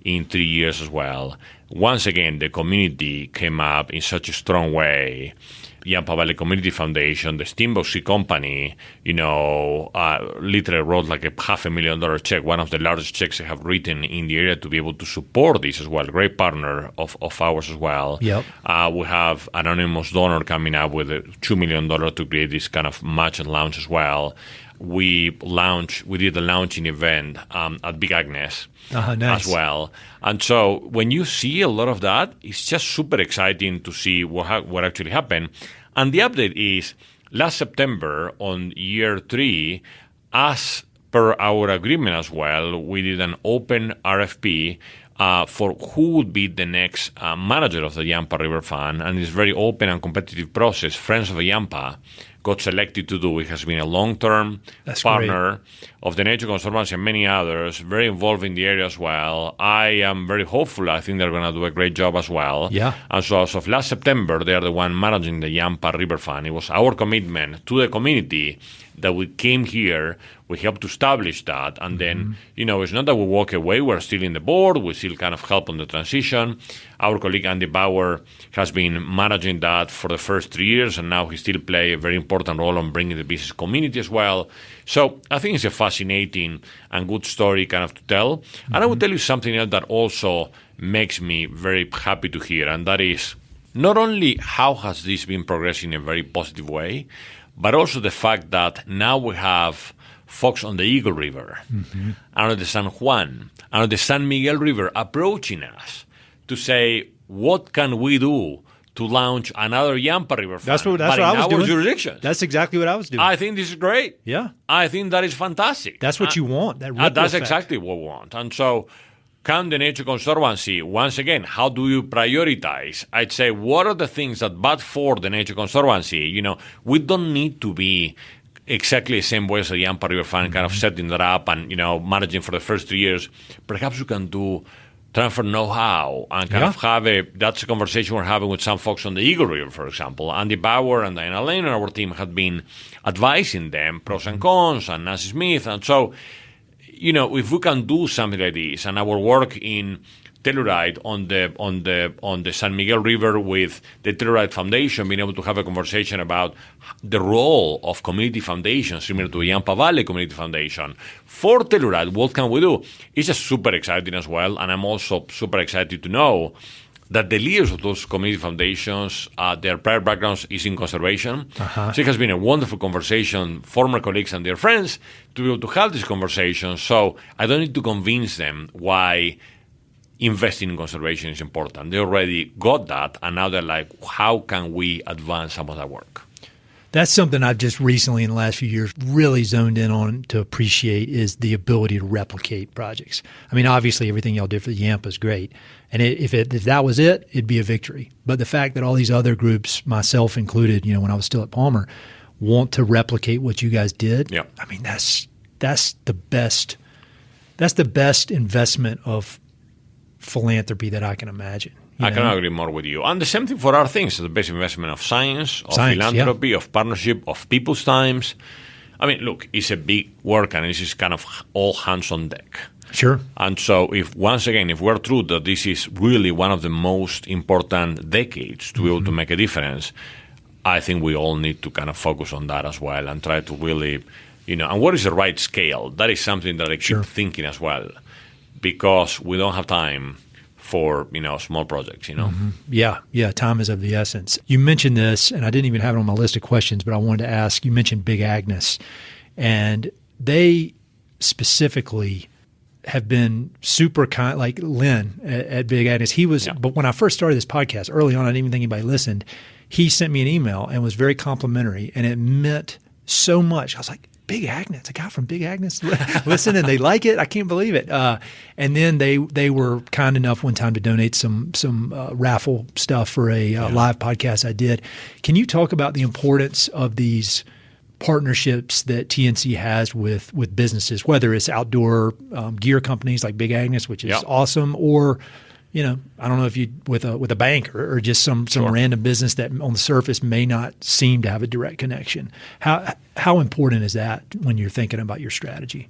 in 3 years as well. Once again, the community came up in such a strong way. Yampa Valley Community Foundation, the Steamboat Sea Company, literally wrote like a $500,000 check, one of the largest checks they have written in the area to be able to support this as well. Great partner of ours as well. Yep. We have an anonymous donor coming up with $2 million to create this kind of match and launch as well. We did a launching event at Big Agnes nice. as well. And so when you see a lot of that, it's just super exciting to see what actually happened. And the update is last September on year 3, as per our agreement as well, we did an open RFP for who would be the next manager of the Yampa River Fund. And it's a very open and competitive process. Friends of the Yampa got selected to do. It has been a long-term partner of the Nature Conservancy and many others, very involved in the area as well. I am very hopeful. I think they're going to do a great job as well. Yeah. And so as of last September, they are the one managing the Yampa River Fund. It was our commitment to the community that we came here, we helped to establish that, and then, it's not that we walk away, we're still in the board, we still kind of help on the transition. Our colleague Andy Bauer has been managing that for the first 3 years, and now he still plays a very important role on bringing the business community as well. So I think it's a fascinating and good story kind of to tell. And I will tell you something else that also makes me very happy to hear, and that is not only how has this been progressing in a very positive way, but also the fact that now we have folks on the Eagle River, and on the San Juan, and on the San Miguel River approaching us to say, what can we do to launch another Yampa River Fund? That's what I was doing. Jurisdiction. That's exactly what I was doing. I think this is great. Yeah. I think that is fantastic. That's what you want. That's exactly what we want. And so come the Nature Conservancy, once again, how do you prioritize? I'd say, what are the things that, but for the Nature Conservancy, we don't need to be exactly the same way as the Yampa River Fund, kind of setting that up and, managing for the first 3 years. Perhaps we can do transfer know-how and kind of that's a conversation we're having with some folks on the Eagle River, for example. Andy Bauer and Diana Lane and our team have been advising them, pros and cons, and Nancy Smith. And so, if we can do something like this, and our work in Telluride on the San Miguel River with the Telluride Foundation, being able to have a conversation about the role of community foundations, similar to Yampa Valley Community Foundation. For Telluride, what can we do? It's just super exciting as well, and I'm also super excited to know that the leaders of those community foundations, their prior backgrounds is in conservation. So it has been a wonderful conversation, former colleagues and their friends, to be able to have this conversation. So I don't need to convince them why investing in conservation is important. They already got that, and now they're like, how can we advance some of that work? That's something I've just recently, in the last few years, really zoned in on to appreciate is the ability to replicate projects. I mean, obviously, everything y'all did for the Yampa is great. And if that was it, it'd be a victory. But the fact that all these other groups, myself included, when I was still at Palmer, want to replicate what you guys did, I mean, that's the best. That's the best investment of philanthropy that I can imagine. I cannot agree more with you. And the same thing for our things, the best investment of science, philanthropy, of partnership, of people's times. I mean, look, it's a big work, and this is kind of all hands on deck. Sure. And so if we're true that this is really one of the most important decades to be able to make a difference, I think we all need to kind of focus on that as well and try to really, and what is the right scale? That is something that I keep thinking as well, because we don't have time for, small projects, Yeah, time is of the essence. You mentioned this, and I didn't even have it on my list of questions, but I wanted to ask, you mentioned Big Agnes, and they specifically have been super kind, like Lynn at Big Agnes. He was, but when I first started this podcast, early on, I didn't even think anybody listened. He sent me an email and was very complimentary, and it meant so much. I was like, Big Agnes, a guy from Big Agnes, listen, and they like it. I can't believe it. And then they were kind enough one time to donate some raffle stuff for a live podcast I did. Can you talk about the importance of these partnerships that TNC has with businesses, whether it's outdoor gear companies like Big Agnes, which is awesome, or I don't know if you with a bank or just some random business that on the surface may not seem to have a direct connection. How important is that when you're thinking about your strategy?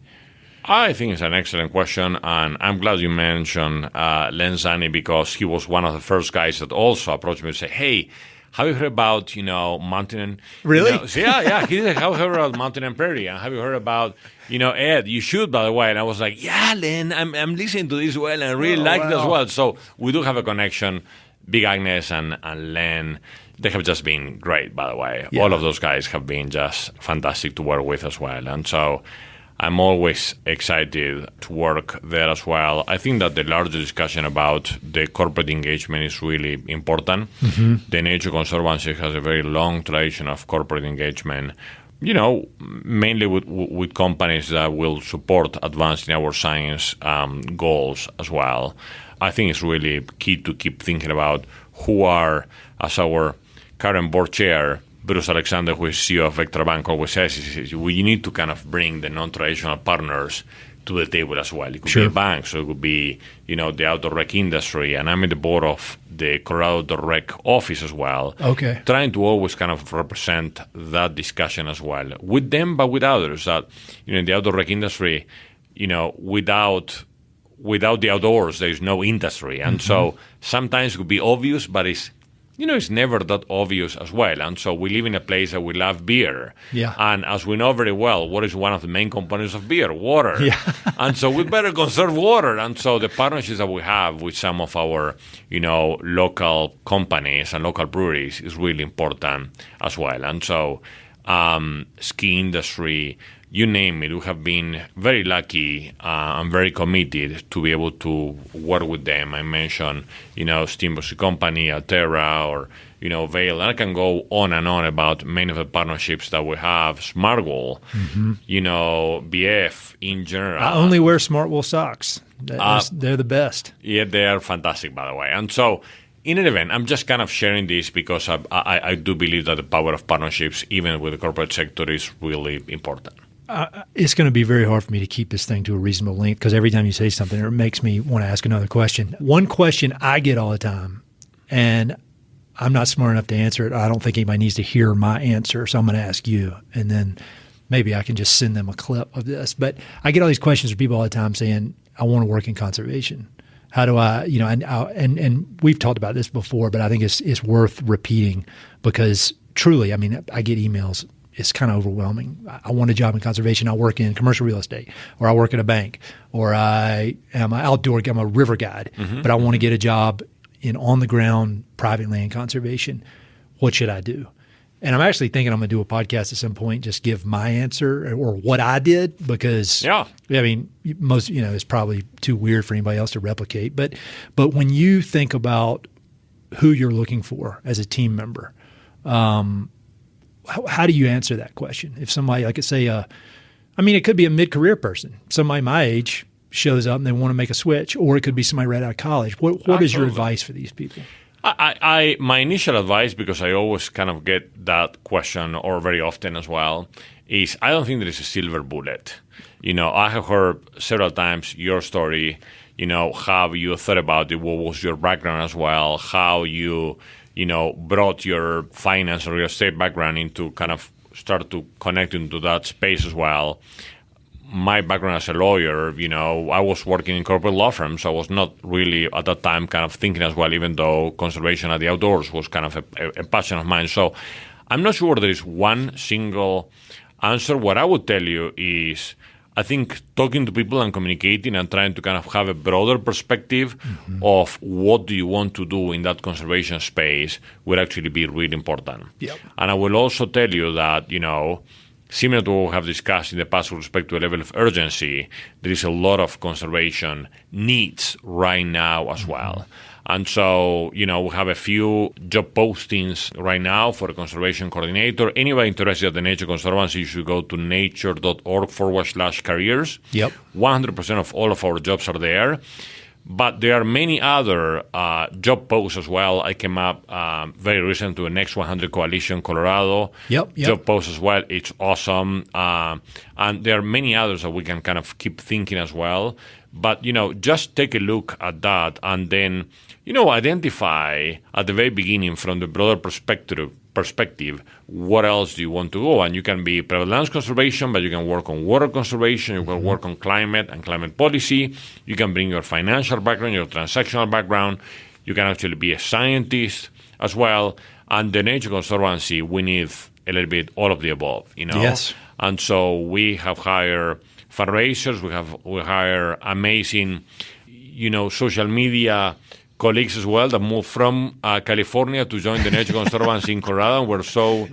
I think it's an excellent question, and I'm glad you mentioned Len Zani, because he was one of the first guys that also approached me and said, "Hey, have you heard about Mountain?" Really? So yeah. He said, "Have you heard about Mountain Prairie? And have you heard about Ed? You should, by the way." And I was like, "Yeah, Len, I'm listening to this well, and I really like it as well." So we do have a connection. Big Agnes and Len, they have just been great, by the way. Yeah. All of those guys have been just fantastic to work with as well, and so I'm always excited to work there as well. I think that the larger discussion about the corporate engagement is really important. Mm-hmm. The Nature Conservancy has a very long tradition of corporate engagement, mainly with companies that will support advancing our science goals as well. I think it's really key to keep thinking about who are, as our current board chair, Bruce Alexander, who is CEO of Vectra Bank, always says, we need to kind of bring the non-traditional partners to the table as well. It could be a bank, so it could be, the outdoor rec industry, and I'm in the board of the Colorado Outdoor Rec office as well. Okay. Trying to always kind of represent that discussion as well with them, but with others. That, in the outdoor rec industry, without the outdoors, there's no industry. And so sometimes it could be obvious, but it's never that obvious as well. And so we live in a place that we love beer. Yeah. And as we know very well, what is one of the main components of beer? Water. Yeah. And so we better conserve water. And so the partnerships that we have with some of our, local companies and local breweries is really important as well. And so ski industry, you name it, we have been very lucky and very committed to be able to work with them. I mentioned, Steamboat Ski Company, Alterra, or, Vail. And I can go on and on about many of the partnerships that we have. Smartwool, BF in general. I only wear Smartwool socks. They're the best. Yeah, they are fantastic, by the way. And so in an event, I'm just kind of sharing this because I do believe that the power of partnerships, even with the corporate sector, is really important. It's going to be very hard for me to keep this thing to a reasonable length because every time you say something, it makes me want to ask another question. One question I get all the time, and I'm not smart enough to answer it. I don't think anybody needs to hear my answer, so I'm going to ask you, and then maybe I can just send them a clip of this. But I get all these questions from people all the time saying, I want to work in conservation. How do I, and we've talked about this before, but I think it's worth repeating because truly, I get emails. It's kind of overwhelming. I want a job in conservation. I work in commercial real estate, or I work at a bank, or I'm a river guide, but I want to get a job in on-the-ground private land conservation. What should I do? And I'm actually thinking I'm going to do a podcast at some point, just give my answer or what I did because, most, it's probably too weird for anybody else to replicate. But when you think about who you're looking for as a team member, how do you answer that question? If somebody, like it could be a mid-career person. Somebody my age shows up and they want to make a switch, or it could be somebody right out of college. What is your advice for these people? My initial advice, because I always kind of get that question, or very often as well, is I don't think there is a silver bullet. I have heard several times your story, how you thought about it, what was your background as well, how you brought your finance or real estate background into kind of start to connect into that space as well. My background as a lawyer, I was working in corporate law firms, so I was not really at that time kind of thinking as well, even though conservation at the outdoors was kind of a passion of mine. So I'm not sure there is one single answer. What I would tell you is, I think talking to people and communicating and trying to kind of have a broader perspective of what do you want to do in that conservation space would actually be really important. Yep. And I will also tell you that, similar to what we have discussed in the past with respect to the level of urgency, there is a lot of conservation needs right now as well. And so, we have a few job postings right now for a conservation coordinator. Anybody interested at the Nature Conservancy, you should go to nature.org/careers. Yep. 100% of all of our jobs are there. But there are many other job posts as well. I came up very recent to the Next 100 Coalition Colorado. Yep. Job posts as well. It's awesome. And there are many others that we can kind of keep thinking as well. But, just take a look at that and then, identify at the very beginning from the broader perspective, what else do you want to go? And you can be private lands conservation, but you can work on water conservation, you can work on climate and climate policy, you can bring your financial background, your transactional background, you can actually be a scientist as well. And the Nature Conservancy, we need a little bit all of the above, Yes. And so we have hired fundraisers, we hire amazing, social media colleagues as well that moved from California to join the Nature Conservancy in Colorado. We're so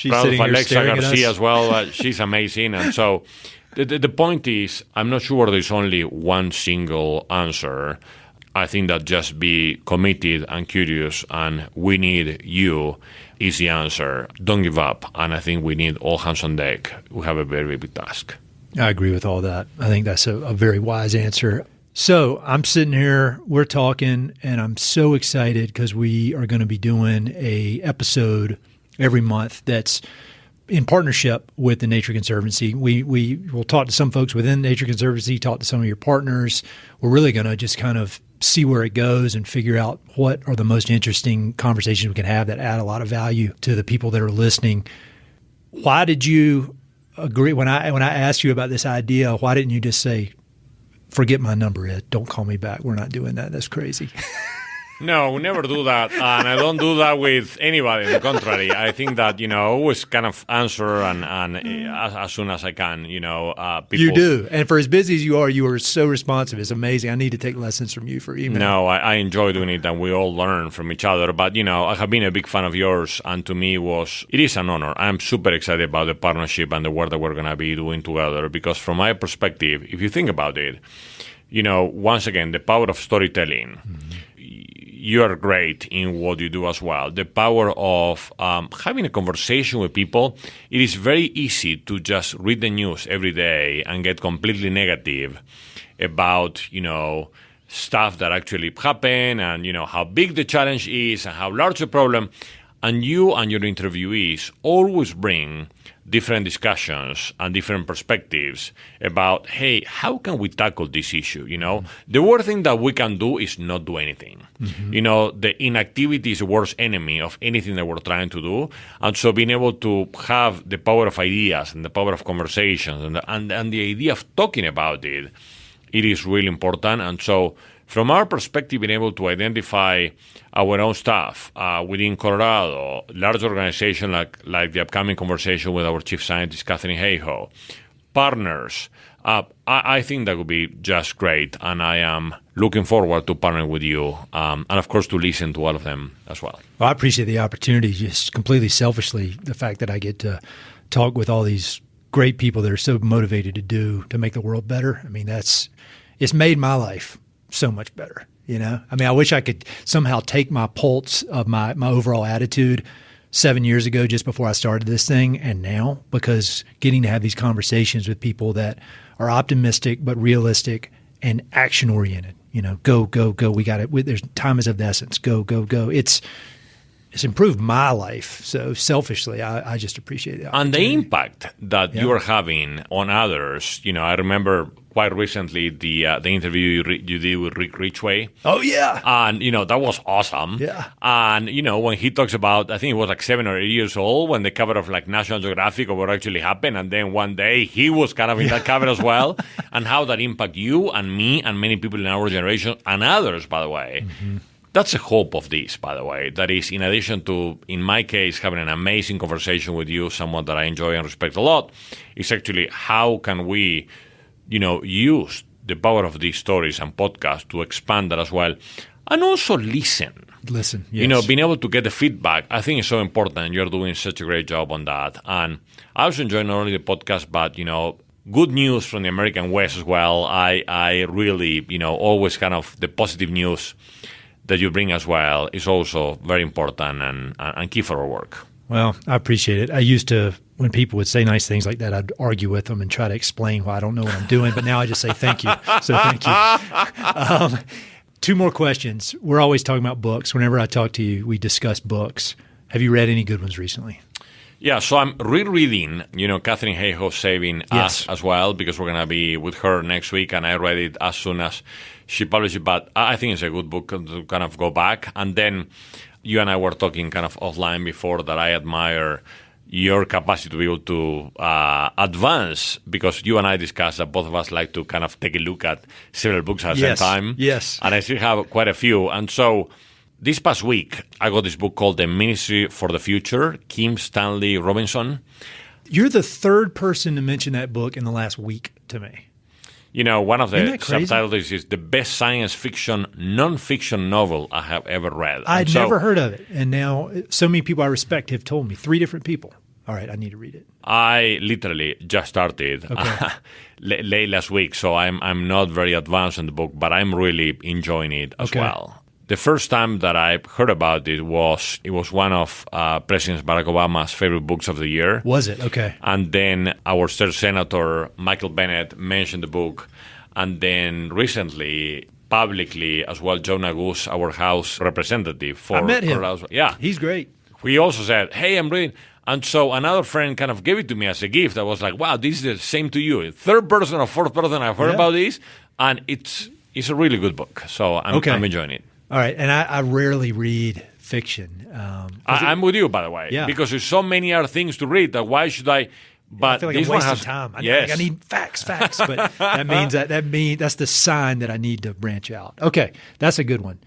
proud of Alexa Garcia as well. She's amazing. And so the point is, I'm not sure there's only one single answer. I think that just be committed and curious and we need you is the answer. Don't give up. And I think we need all hands on deck. We have a very big task. I agree with all that. I think that's a very wise answer. So I'm sitting here, we're talking, and I'm so excited because we are going to be doing a episode every month that's in partnership with the Nature Conservancy. We will talk to some folks within Nature Conservancy, talk to some of your partners. We're really going to just kind of see where it goes and figure out what are the most interesting conversations we can have that add a lot of value to the people that are listening. Why did you agree when I asked you about this idea? Why didn't you just say, forget my number, Ed. Don't call me back. We're not doing that. That's crazy. No, we never do that. And I don't do that with anybody. On the contrary, I think that, I always kind of answer and as soon as I can, people. You do. And for as busy as you are so responsive. It's amazing. I need to take lessons from you for email. No, I enjoy doing it and we all learn from each other. But, I have been a big fan of yours and to me it is an honor. I'm super excited about the partnership and the work that we're going to be doing together because from my perspective, if you think about it, once again, the power of storytelling. You are great in what you do as well. The power of having a conversation with people. It is very easy to just read the news every day and get completely negative about, stuff that actually happen and, how big the challenge is and how large the problem. And you and your interviewees always bring different discussions and different perspectives about, hey, how can we tackle this issue? The worst thing that we can do is not do anything. The inactivity is the worst enemy of anything that we're trying to do. And so being able to have the power of ideas and the power of conversations and the idea of talking about it is really important. And so from our perspective, being able to identify our own staff within Colorado, large organization like the upcoming conversation with our chief scientist, Catherine Hayhoe, partners, I think that would be just great. And I am looking forward to partnering with you and, of course, to listen to all of them as well. Well, I appreciate the opportunity, just completely selfishly, the fact that I get to talk with all these great people that are so motivated to make the world better. I mean, it's made my life so much better, I wish I could somehow take my pulse of my overall attitude 7 years ago, just before I started this thing, and now, because getting to have these conversations with people that are optimistic but realistic and action oriented, go, we got it. There's time is of the essence. Go. It's improved my life. So selfishly, I just appreciate it. And the impact that you are having on others, I remember quite recently the interview you did with Rick Ridgway. Oh, yeah. And, that was awesome. Yeah. And, when he talks about, I think it was like 7 or 8 years old when the cover of like National Geographic of what actually happened. And then one day he was kind of in that cover as well. And how that impact you and me and many people in our generation and others, by the way. Mm-hmm. That's the hope of this, by the way. That is, in addition to, in my case, having an amazing conversation with you, someone that I enjoy and respect a lot, is actually how can we, use the power of these stories and podcasts to expand that as well. And also listen. Listen, yes. Being able to get the feedback, I think is so important. You're doing such a great job on that. And I also enjoy not only the podcast, but, good news from the American West as well. I really, always kind of the positive news that you bring as well is also very important and key for our work. Well, I appreciate it. I used to, when people would say nice things like that, I'd argue with them and try to explain why I don't know what I'm doing. But now I just say thank you. So thank you. 2 more questions. We're always talking about books. Whenever I talk to you, we discuss books. Have you read any good ones recently? Yeah, so I'm rereading, Catherine Hayhoe's Saving Us as well, because we're going to be with her next week, and I read it as soon as she published it. But I think it's a good book to kind of go back. And then you and I were talking kind of offline before that I admire your capacity to be able to advance, because you and I discussed that both of us like to kind of take a look at several books at the same time. Yes. And I still have quite a few. And so this past week, I got this book called The Ministry for the Future, Kim Stanley Robinson. You're the 3rd person to mention that book in the last week to me. One of the subtitles is the best science fiction, non-fiction novel I have ever read. I'd never heard of it. And now so many people I respect have told me, 3 different people. All right, I need to read it. I literally just started late last week, so I'm not very advanced in the book, but I'm really enjoying it as well. The first time that I heard about it was one of President Barack Obama's favorite books of the year. Was it? Okay. And then our state senator, Michael Bennett, mentioned the book. And then recently, publicly as well, Joe Nagus, our House representative for I met him. Colorado. Yeah. He's great. He also said, hey, I'm reading. And so another friend kind of gave it to me as a gift. I was like, wow, this is the same to you. 3rd person or 4th person I've heard about this. And it's a really good book. So I'm enjoying it. All right, and I rarely read fiction. I'm with you, by the way, because there's so many other things to read that why should I? But I feel like this I'm one wasting has time. Yes. I need facts. But that means that's the sign that I need to branch out. Okay, that's a good one,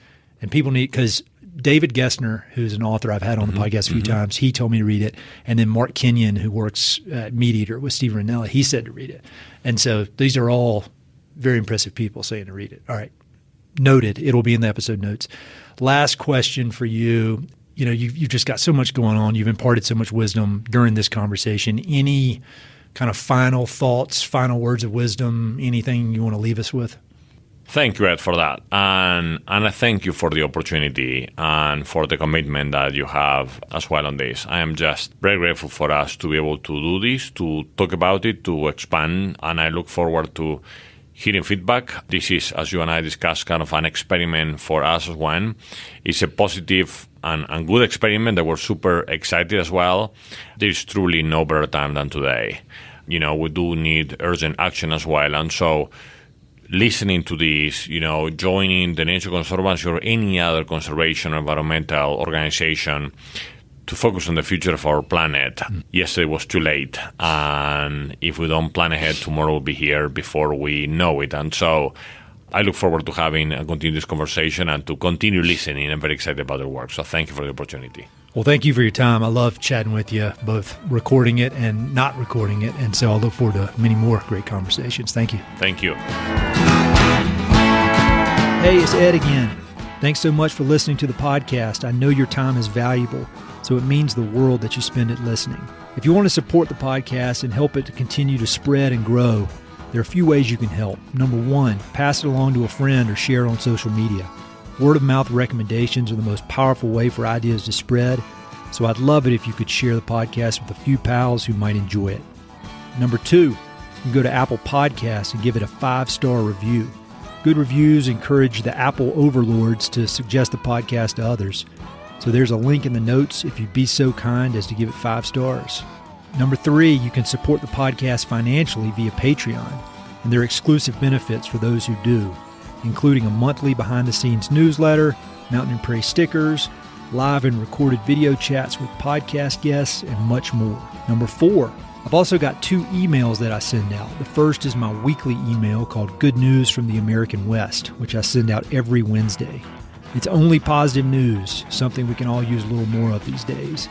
and people need, because David Gessner, who's an author I've had on the podcast a few times, he told me to read it, and then Mark Kenyon, who works at Meat Eater with Steve Ranella, he said to read it, and so these are all very impressive people saying to read it. All right. Noted. It'll be in the episode notes. Last question for you. You've just got so much going on. You've imparted so much wisdom during this conversation. Any kind of final thoughts, final words of wisdom, anything you want to leave us with? Thank you, Ed, for that. And I thank you for the opportunity and for the commitment that you have as well on this. I am just very grateful for us to be able to do this, to talk about it, to expand, and I look forward to hearing feedback. This is, as you and I discussed, kind of an experiment for us as one. It's a positive and good experiment that we're super excited as well. There's truly no better time than today. We do need urgent action as well. And so listening to this, joining the Nature Conservancy or any other conservation or environmental organization to focus on the future of our planet. Yesterday was too late, and if we don't plan ahead, tomorrow will be here before we know it. And so I look forward to having a continuous conversation and to continue listening. I'm very excited about their work, so thank you for the opportunity. Well, thank you for your time. I love chatting with you, both recording it and not recording it, and so I look forward to many more great conversations. Thank you. Thank you. Hey, it's Ed again. Thanks so much for listening to the podcast. I know your time is valuable, so it means the world that you spend it listening. If you want to support the podcast and help it to continue to spread and grow, there are a few ways you can help. Number 1, pass it along to a friend or share it on social media. Word of mouth recommendations are the most powerful way for ideas to spread, so I'd love it if you could share the podcast with a few pals who might enjoy it. Number 2, you can go to Apple Podcasts and give it a 5-star review. Good reviews encourage the Apple overlords to suggest the podcast to others. So there's a link in the notes if you'd be so kind as to give it 5 stars. Number 3, you can support the podcast financially via Patreon, and there are exclusive benefits for those who do, including a monthly behind-the-scenes newsletter, Mountain Prairie stickers, live and recorded video chats with podcast guests, and much more. Number 4, I've also got 2 emails that I send out. The first is my weekly email called Good News from the American West, which I send out every Wednesday. It's only positive news, something we can all use a little more of these days.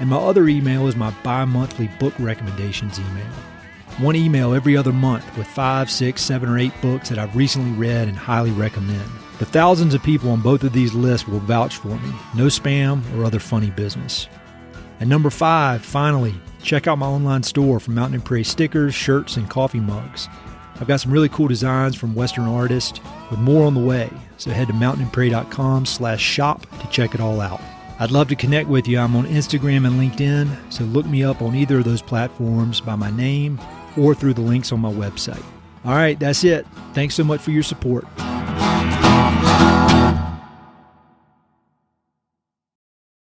And my other email is my bi-monthly book recommendations email. one email every other month with 5, 6, 7, or 8 books that I've recently read and highly recommend. The thousands of people on both of these lists will vouch for me. No spam or other funny business. And number 5, finally, check out my online store for Mountain Prairie stickers, shirts, and coffee mugs. I've got some really cool designs from Western artists with more on the way, so head to mountainprairie.com/shop to check it all out. I'd love to connect with you. I'm on Instagram and LinkedIn, so look me up on either of those platforms by my name or through the links on my website. All right, that's it. Thanks so much for your support.